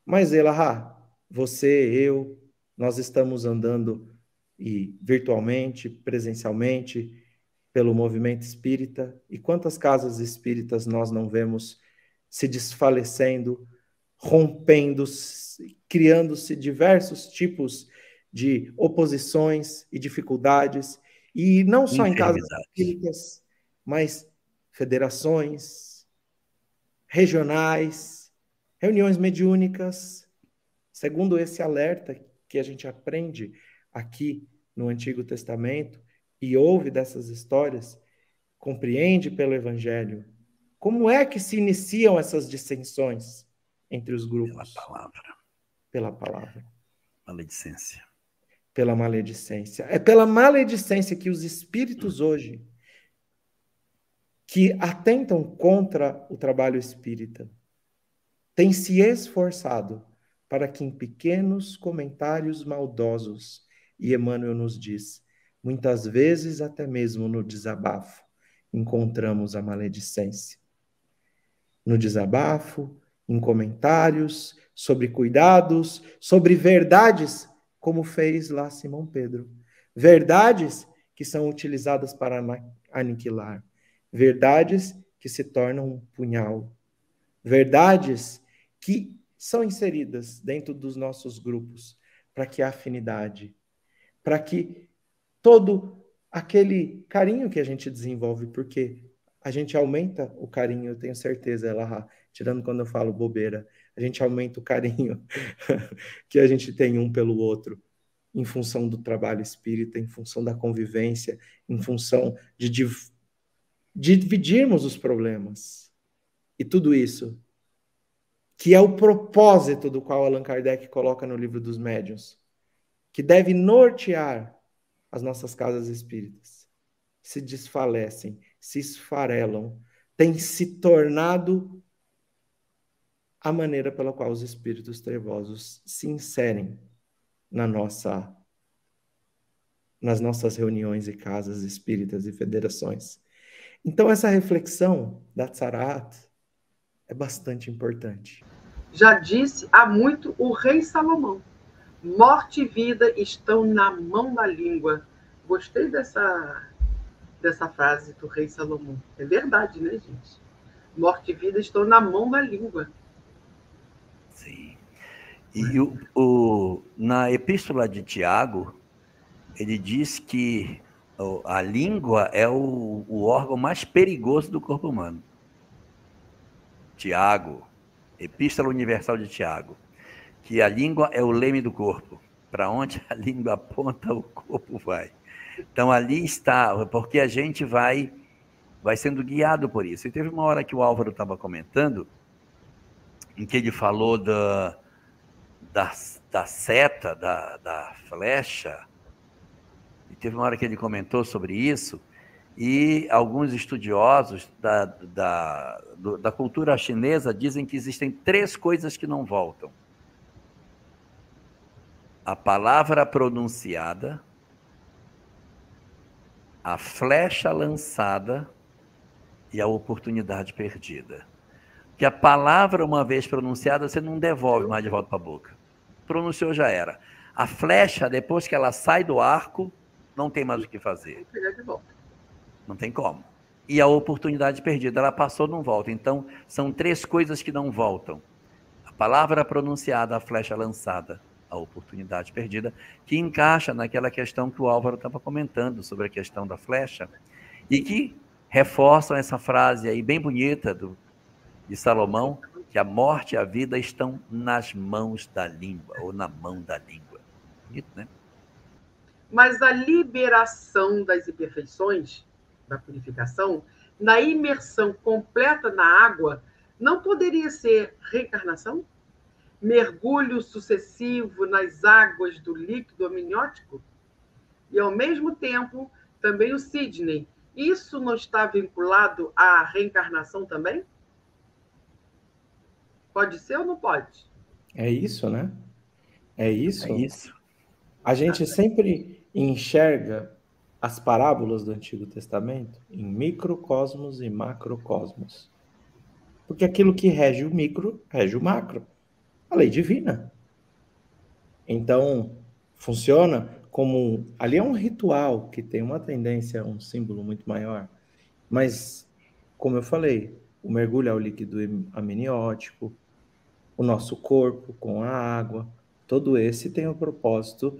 Mas, Elahá, você, eu, nós estamos andando e virtualmente, presencialmente, pelo movimento espírita, e quantas casas espíritas nós não vemos se desfalecendo, rompendo, criando-se diversos tipos de oposições e dificuldades, e não só em casas espíritas, mas federações regionais, reuniões mediúnicas, segundo esse alerta que a gente aprende aqui no Antigo Testamento e ouve dessas histórias, compreende pelo Evangelho. Como é que se iniciam essas dissensões entre os grupos? Pela palavra. Pela palavra. Maledicência. Pela maledicência. É pela maledicência que os espíritos hoje, que atentam contra o trabalho espírita, têm se esforçado para que em pequenos comentários maldosos, e Emmanuel nos diz, muitas vezes até mesmo no desabafo, encontramos a maledicência. No desabafo, em comentários sobre cuidados, sobre verdades, como fez lá Simão Pedro. Verdades que são utilizadas para aniquilar. Verdades que se tornam um punhal. Verdades que são inseridas dentro dos nossos grupos para que a afinidade, para que todo aquele carinho que a gente desenvolve, porque a gente aumenta o carinho, eu tenho certeza, ela, tirando quando eu falo bobeira, a gente aumenta o carinho que a gente tem um pelo outro, em função do trabalho espírita, em função da convivência, em função de dividirmos os problemas. E tudo isso, que é o propósito do qual Allan Kardec coloca no Livro dos Médiuns, que deve nortear as nossas casas espíritas, se desfalecem, se esfarelam, têm se tornado a maneira pela qual os espíritos trevosos se inserem nas nossas reuniões e casas espíritas e federações. Então, essa reflexão da Tzaraat é bastante importante. Já disse há muito o rei Salomão. Morte e vida estão na mão da língua. Gostei dessa frase do rei Salomão. É verdade, né, gente? Morte e vida estão na mão da língua. Sim. E na epístola de Tiago, ele diz que a língua é o órgão mais perigoso do corpo humano. Tiago, Epístola Universal de Tiago, que a língua é o leme do corpo. Para onde a língua aponta, o corpo vai. Então, ali está, porque a gente vai sendo guiado por isso. E teve uma hora que o Álvaro estava comentando, em que ele falou da seta, da flecha, e teve uma hora que ele comentou sobre isso, e alguns estudiosos da cultura chinesa dizem que existem 3 coisas que não voltam: a palavra pronunciada, a flecha lançada e a oportunidade perdida. Que a palavra, uma vez pronunciada, você não devolve mais de volta para a boca. Pronunciou, já era. A flecha, depois que ela sai do arco, não tem mais o que fazer. Não tem como. E a oportunidade perdida, ela passou, não volta. Então, são 3 coisas que não voltam: a palavra pronunciada, a flecha lançada, a oportunidade perdida, que encaixa naquela questão que o Álvaro estava comentando sobre a questão da flecha, e que reforçam essa frase aí bem bonita de Salomão, que a morte e a vida estão nas mãos da língua, ou na mão da língua. Bonito, né? Mas a liberação das imperfeições, da purificação, na imersão completa na água, não poderia ser reencarnação? Mergulho sucessivo nas águas do líquido amniótico? E, ao mesmo tempo, também o Sidney. Isso não está vinculado à reencarnação também? Pode ser ou não pode? É isso, né? É isso. É isso. A gente sempre enxerga as parábolas do Antigo Testamento em microcosmos e macrocosmos. Porque aquilo que rege o micro, rege o macro. A lei divina. Então, funciona como... Ali é um ritual que tem uma tendência, um símbolo muito maior. Mas, como eu falei, o mergulho ao líquido amniótico, o nosso corpo com a água, todo esse tem o propósito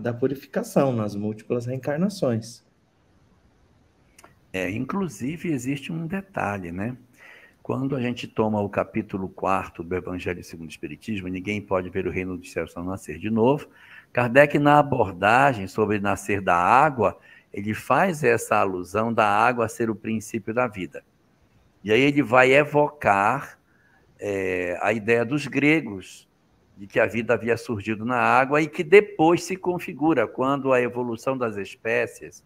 da purificação nas múltiplas reencarnações. Inclusive, existe um detalhe, né? Quando a gente toma o capítulo 4 do Evangelho segundo o Espiritismo, Ninguém Pode Ver o Reino dos Céus Não Nascer de Novo, Kardec, na abordagem sobre nascer da água, ele faz essa alusão da água ser o princípio da vida. E aí ele vai evocar a ideia dos gregos, de que a vida havia surgido na água e que depois se configura quando a evolução das espécies,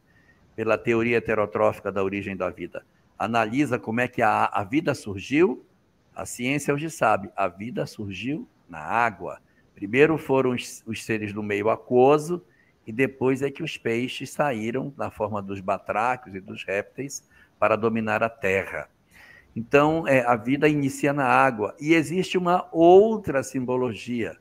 pela teoria heterotrófica da origem da vida, analisa como é que a vida surgiu. A ciência hoje sabe, a vida surgiu na água. Primeiro foram os seres do meio aquoso, e depois é que os peixes saíram na forma dos batráquios e dos répteis para dominar a terra. Então, a vida inicia na água. E existe uma outra simbologia,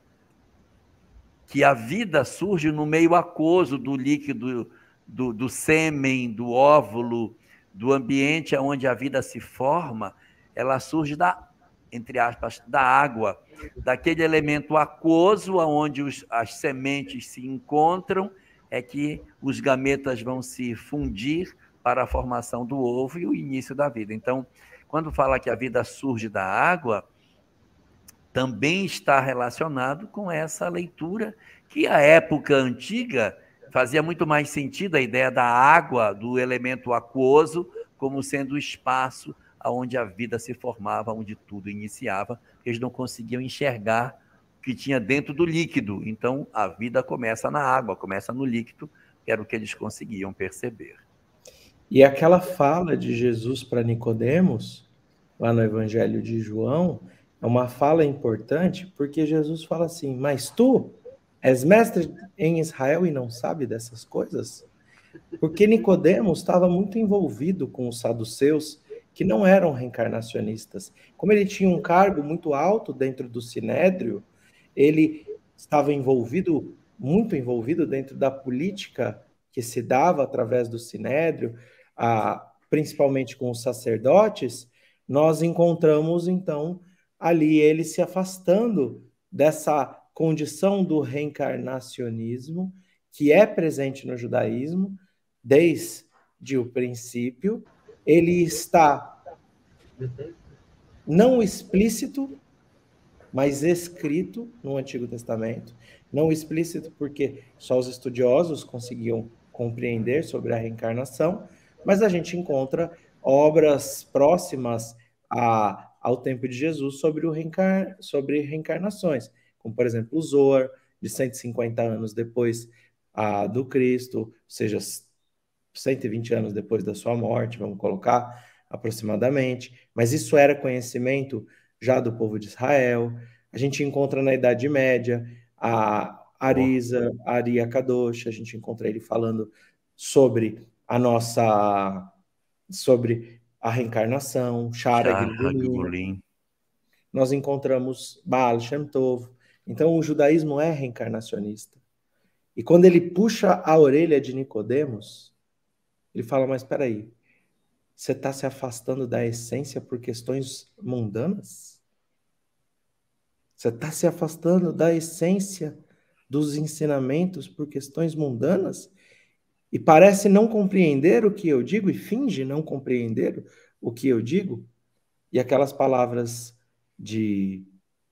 que a vida surge no meio aquoso do líquido, do sêmen, do óvulo, do ambiente onde a vida se forma. Ela surge entre aspas, da água, daquele elemento aquoso onde as sementes se encontram, é que os gametas vão se fundir para a formação do ovo e o início da vida. Então, quando fala que a vida surge da água, também está relacionado com essa leitura, que a época antiga fazia muito mais sentido a ideia da água, do elemento aquoso, como sendo o espaço onde a vida se formava, onde tudo iniciava, porque eles não conseguiam enxergar o que tinha dentro do líquido. Então, a vida começa na água, começa no líquido, que era o que eles conseguiam perceber. E aquela fala de Jesus para Nicodemos, lá no Evangelho de João, é uma fala importante, porque Jesus fala assim: mas tu és mestre em Israel e não sabe dessas coisas? Porque Nicodemos estava muito envolvido com os saduceus, que não eram reencarnacionistas. Como ele tinha um cargo muito alto dentro do Sinédrio, ele estava muito envolvido dentro da política que se dava através do Sinédrio, principalmente com os sacerdotes. Nós encontramos, então, ali ele se afastando dessa condição do reencarnacionismo, que é presente no judaísmo desde o princípio. Ele está não explícito, mas escrito no Antigo Testamento. Não explícito porque só os estudiosos conseguiam compreender sobre a reencarnação, mas a gente encontra obras próximas ao tempo de Jesus sobre reencarnações, como, por exemplo, o Zohar, de 150 anos depois do Cristo, ou seja, 120 anos depois da sua morte, vamos colocar aproximadamente. Mas isso era conhecimento já do povo de Israel. A gente encontra na Idade Média a Arisa, Ari Akadosh, a gente encontra ele falando sobre sobre a reencarnação, Shara Gilgulim. Nós encontramos Baal Shem Tov. Então, o judaísmo é reencarnacionista. E quando ele puxa a orelha de Nicodemos, ele fala, mas espera aí, você está se afastando da essência por questões mundanas? Você está se afastando da essência dos ensinamentos por questões mundanas? E parece não compreender o que eu digo, e finge não compreender o que eu digo? E aquelas palavras de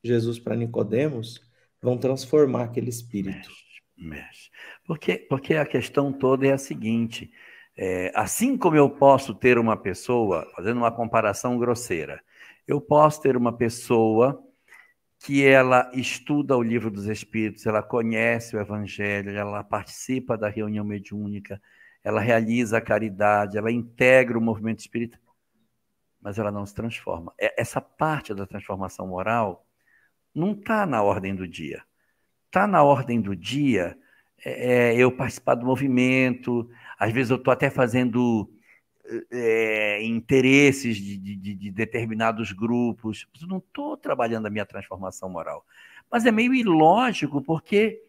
Jesus para Nicodemos vão transformar aquele espírito. Mexe. Porque a questão toda é a seguinte, assim como eu posso ter uma pessoa, fazendo uma comparação grosseira, eu posso ter uma pessoa que ela estuda o livro dos Espíritos, ela conhece o Evangelho, ela participa da reunião mediúnica, ela realiza a caridade, ela integra o movimento espírita, mas ela não se transforma. Essa parte da transformação moral não está na ordem do dia. Está na ordem do dia eu participar do movimento, às vezes eu estou até fazendo interesses de determinados grupos, eu não estou trabalhando a minha transformação moral. Mas é meio ilógico, porque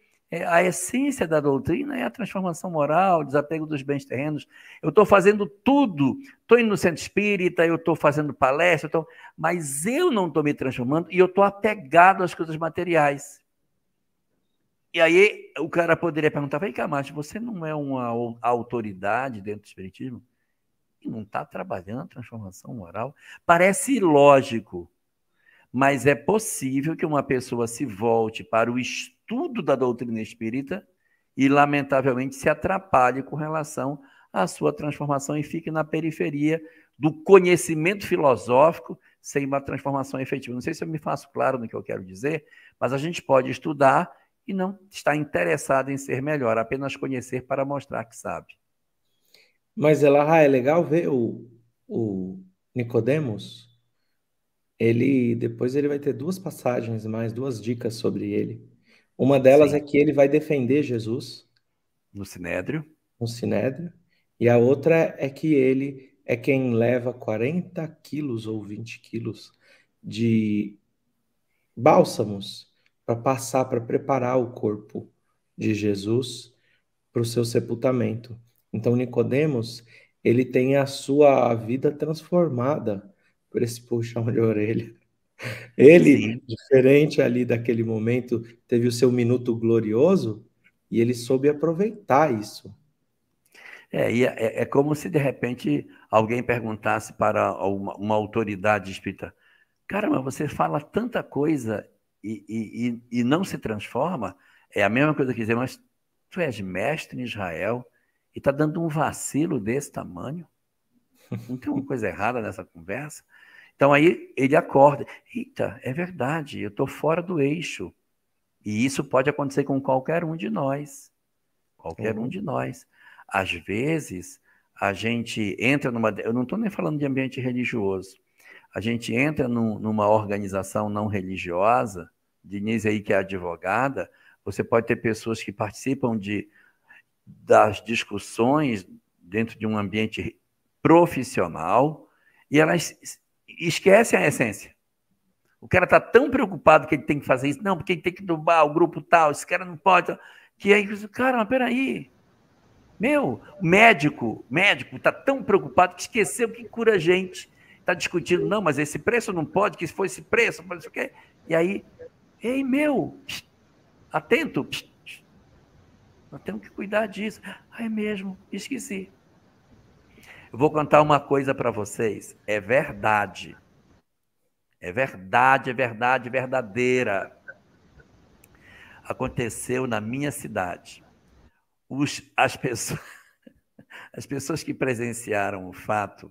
a essência da doutrina é a transformação moral, o desapego dos bens terrenos. Eu estou fazendo tudo, estou indo no centro espírita, eu estou fazendo palestra, mas eu não estou me transformando e eu estou apegado às coisas materiais. E aí o cara poderia perguntar, vem cá, mas você não é uma autoridade dentro do espiritismo? E não está trabalhando a transformação moral? Parece ilógico, mas é possível que uma pessoa se volte para o estudo da doutrina espírita e, lamentavelmente, se atrapalhe com relação à sua transformação e fique na periferia do conhecimento filosófico sem uma transformação efetiva. Não sei se eu me faço claro no que eu quero dizer, mas a gente pode estudar e não está interessado em ser melhor, apenas conhecer para mostrar que sabe. Mas é legal ver o Nicodemos, depois ele vai ter duas passagens mais, duas dicas sobre ele. Uma delas é que ele vai defender Jesus. No Sinédrio. No Sinédrio. E a outra é que ele é quem leva 40 quilos ou 20 quilos de bálsamos para preparar o corpo de Jesus para o seu sepultamento. Então, Nicodemos, ele tem a sua vida transformada por esse puxão de orelha. Ele, sim, diferente ali daquele momento, teve o seu minuto glorioso e ele soube aproveitar isso. É como se, de repente, alguém perguntasse para uma autoridade espírita, caramba, você fala tanta coisa e não se transforma? É a mesma coisa que dizer, mas tu és mestre em Israel e está dando um vacilo desse tamanho? Não tem uma coisa errada nessa conversa? Então aí ele acorda. Eita, é verdade, eu estou fora do eixo. E isso pode acontecer com qualquer um de nós. Qualquer um de nós. Às vezes, a gente entra numa... Eu não estou nem falando de ambiente religioso. A gente entra numa organização não religiosa, Denise aí que é advogada, você pode ter pessoas que participam das discussões dentro de um ambiente profissional E elas esquecem a essência. O cara está tão preocupado que ele tem que fazer isso. Não, porque ele tem que derrubar o grupo tal, esse cara não pode. Que aí, cara, mas peraí. O médico está tão preocupado que esqueceu que cura a gente. Está discutindo, não, mas esse preço não pode, que se for esse preço, não sei o quê. E aí, ei, atento, nós temos que cuidar disso. É mesmo, esqueci. Eu vou contar uma coisa para vocês. É verdade. É verdade, verdadeira. Aconteceu na minha cidade. As pessoas que presenciaram o fato,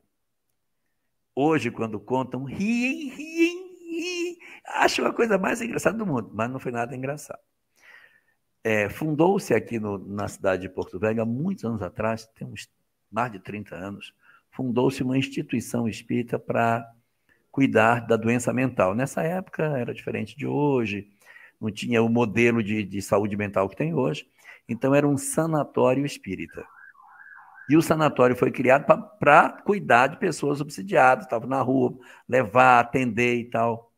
hoje, quando contam, riem. Acham a coisa mais engraçada do mundo, mas não foi nada engraçado. Fundou-se aqui na cidade de Porto Velho, há muitos anos atrás, tem uns mais de 30 anos, fundou-se uma instituição espírita para cuidar da doença mental. Nessa época era diferente de hoje, não tinha o modelo de saúde mental que tem hoje, então era um sanatório espírita. E o sanatório foi criado para cuidar de pessoas obsidiadas, estavam na rua, levar, atender e tal.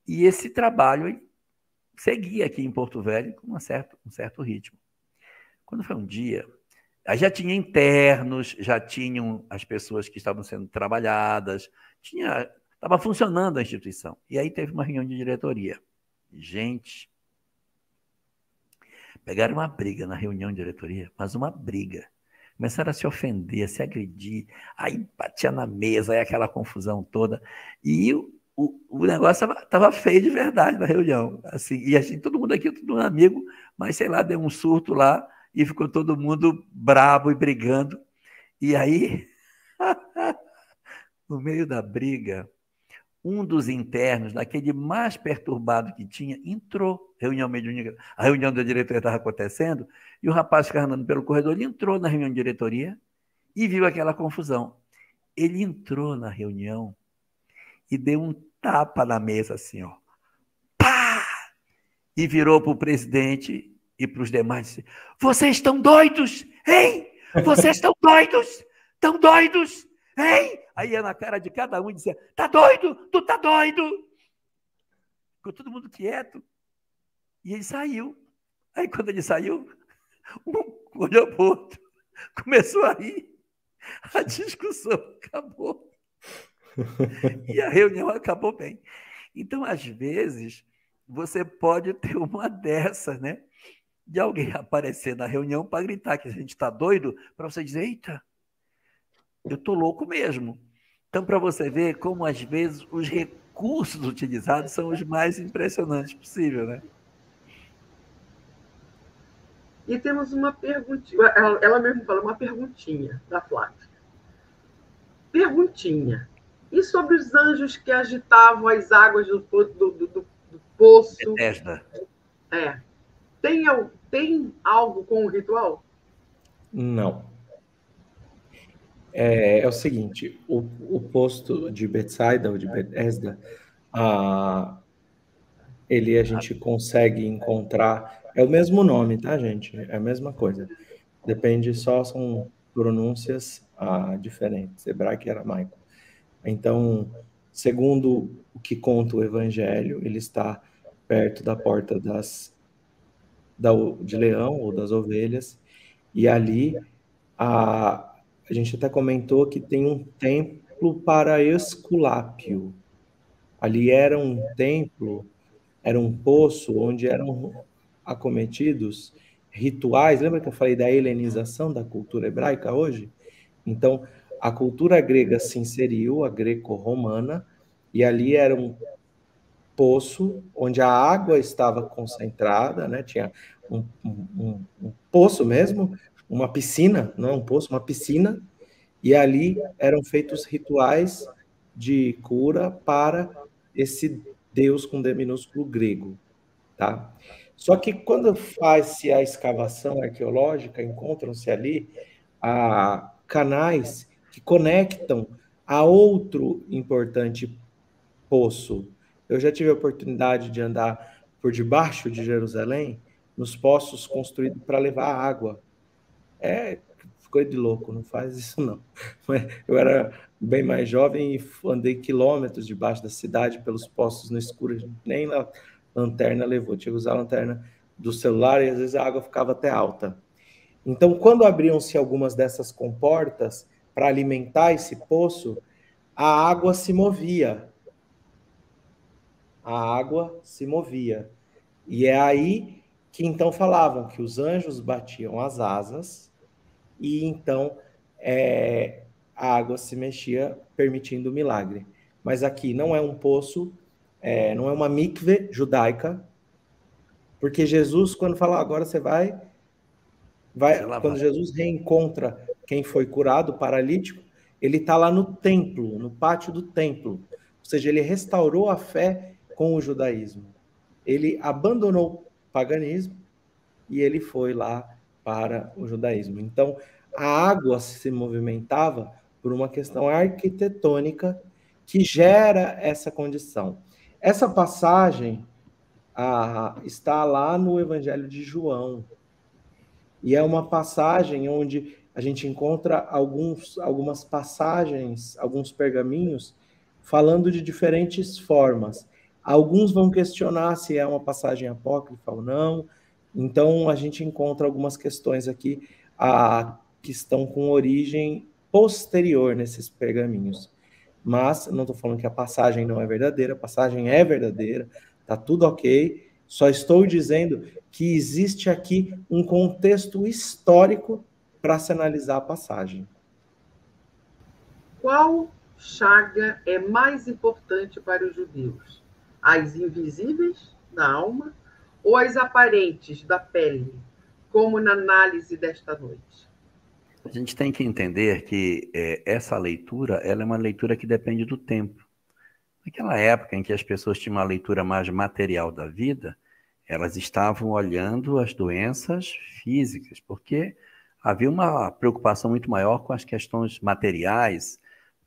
E esse trabalho seguia aqui em Porto Velho com um certo ritmo. Quando foi um dia, aí já tinha internos, já tinham as pessoas que estavam sendo trabalhadas, estava funcionando a instituição. E aí teve uma reunião de diretoria. Gente, pegaram uma briga na reunião de diretoria, mas uma briga. Começaram a se ofender, a se agredir, aí batia na mesa, aí aquela confusão toda. E o negócio estava feio de verdade na reunião. Assim, e assim, todo mundo aqui, todo mundo amigo, mas sei lá, deu um surto lá e ficou todo mundo bravo e brigando. E aí, no meio da briga, um dos internos, daquele mais perturbado que tinha, entrou. A reunião da diretoria estava acontecendo e o rapaz ficava andando pelo corredor. Ele entrou na reunião de diretoria e viu aquela confusão. Ele entrou na reunião e deu um tapa na mesa assim, ó. Pá! E virou para o presidente e para os demais e disse: vocês estão doidos, hein? Vocês estão doidos? Estão doidos? Hein? Aí ia na cara de cada um e dizia: tá doido? Tu tá doido? Ficou todo mundo quieto. E ele saiu. Aí quando ele saiu, um olhou para o outro, começou a rir. A discussão acabou. E a reunião acabou bem. Então, às vezes, você pode ter uma dessas, né? De alguém aparecer na reunião para gritar que a gente está doido, para você dizer: eita, eu estou louco mesmo. Então, para você ver como, às vezes, os recursos utilizados são os mais impressionantes possível, né? E temos uma perguntinha, ela mesma falou, uma perguntinha da Flávia. Perguntinha. E sobre os anjos que agitavam as águas do poço? Bethesda. Tem algo com o ritual? Não. É o seguinte, o posto de Betsaida, ou de Bethesda, ele a gente consegue encontrar, é o mesmo nome, tá, gente? É a mesma coisa. Depende, são pronúncias diferentes, hebraico e aramaico. Então, segundo o que conta o Evangelho, ele está perto da porta de Leão, ou das ovelhas, e ali a gente até comentou que tem um templo para Esculápio. Ali era um templo, era um poço onde eram acometidos rituais. Lembra que eu falei da helenização da cultura hebraica hoje? Então, a cultura grega se inseriu, a greco-romana, e ali era um poço onde a água estava concentrada, né? Tinha um poço mesmo, uma piscina, não um poço, uma piscina, e ali eram feitos rituais de cura para esse Deus com D minúsculo grego, tá? Só que quando faz-se a escavação arqueológica, encontram-se ali canais que conectam a outro importante poço. Eu já tive a oportunidade de andar por debaixo de Jerusalém, nos poços construídos para levar água. Ficou de louco, não faz isso não. Eu era bem mais jovem e andei quilômetros debaixo da cidade, pelos postos no escuro, nem a lanterna levou, tinha que usar a lanterna do celular e às vezes a água ficava até alta. Então, quando abriam-se algumas dessas comportas para alimentar esse poço, a água se movia. A água se movia. E é aí que então falavam que os anjos batiam as asas e então a água se mexia, permitindo o milagre. Mas aqui não é um poço, não é uma mikve judaica, porque Jesus, quando fala agora você vai, quando Jesus reencontra quem foi curado, o paralítico, ele está lá no templo, no pátio do templo. Ou seja, ele restaurou a fé com o judaísmo. Ele abandonou o paganismo e ele foi lá para o judaísmo. Então, a água se movimentava por uma questão arquitetônica que gera essa condição. Essa passagem está lá no Evangelho de João. E é uma passagem onde a gente encontra algumas passagens, alguns pergaminhos, falando de diferentes formas. Alguns vão questionar se é uma passagem apócrifa ou não. Então, a gente encontra algumas questões aqui que estão com origem posterior nesses pergaminhos. Mas, não estou falando que a passagem não é verdadeira, a passagem é verdadeira, está tudo ok. Só estou dizendo que existe aqui um contexto histórico para se analisar a passagem. Qual chaga é mais importante para os judeus? As invisíveis da alma ou as aparentes da pele, como na análise desta noite? A gente tem que entender que essa leitura ela é uma leitura que depende do tempo. Naquela época em que as pessoas tinham uma leitura mais material da vida, elas estavam olhando as doenças físicas, porque havia uma preocupação muito maior com as questões materiais,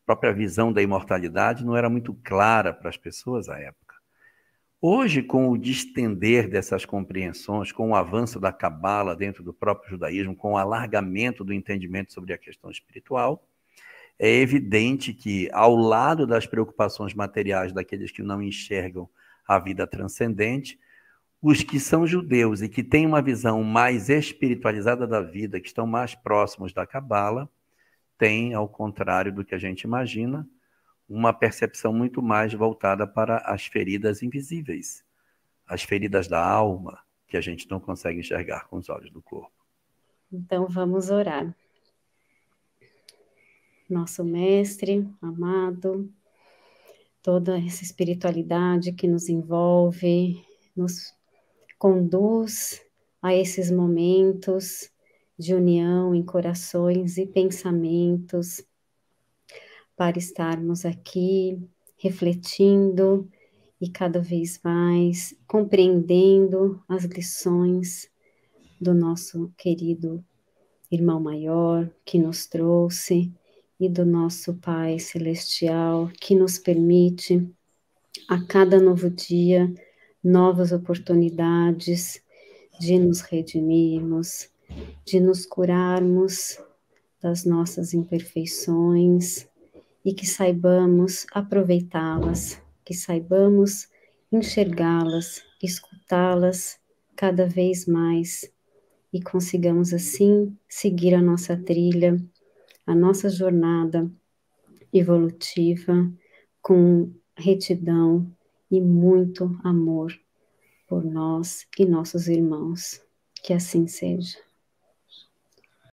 a própria visão da imortalidade não era muito clara para as pessoas à época. Hoje, com o distender dessas compreensões, com o avanço da cabala dentro do próprio judaísmo, com o alargamento do entendimento sobre a questão espiritual, é evidente que, ao lado das preocupações materiais daqueles que não enxergam a vida transcendente, os que são judeus e que têm uma visão mais espiritualizada da vida, que estão mais próximos da cabala, têm, ao contrário do que a gente imagina, uma percepção muito mais voltada para as feridas invisíveis, as feridas da alma, que a gente não consegue enxergar com os olhos do corpo. Então vamos orar. Nosso mestre amado, toda essa espiritualidade que nos envolve, nos conduz a esses momentos de união em corações e pensamentos, para estarmos aqui refletindo e cada vez mais compreendendo as lições do nosso querido irmão maior que nos trouxe e do nosso Pai Celestial que nos permite a cada novo dia novas oportunidades de nos redimirmos, de nos curarmos das nossas imperfeições e que saibamos aproveitá-las, que saibamos enxergá-las, escutá-las cada vez mais e consigamos assim seguir a nossa trilha, a nossa jornada evolutiva com retidão e muito amor por nós e nossos irmãos. Que assim seja.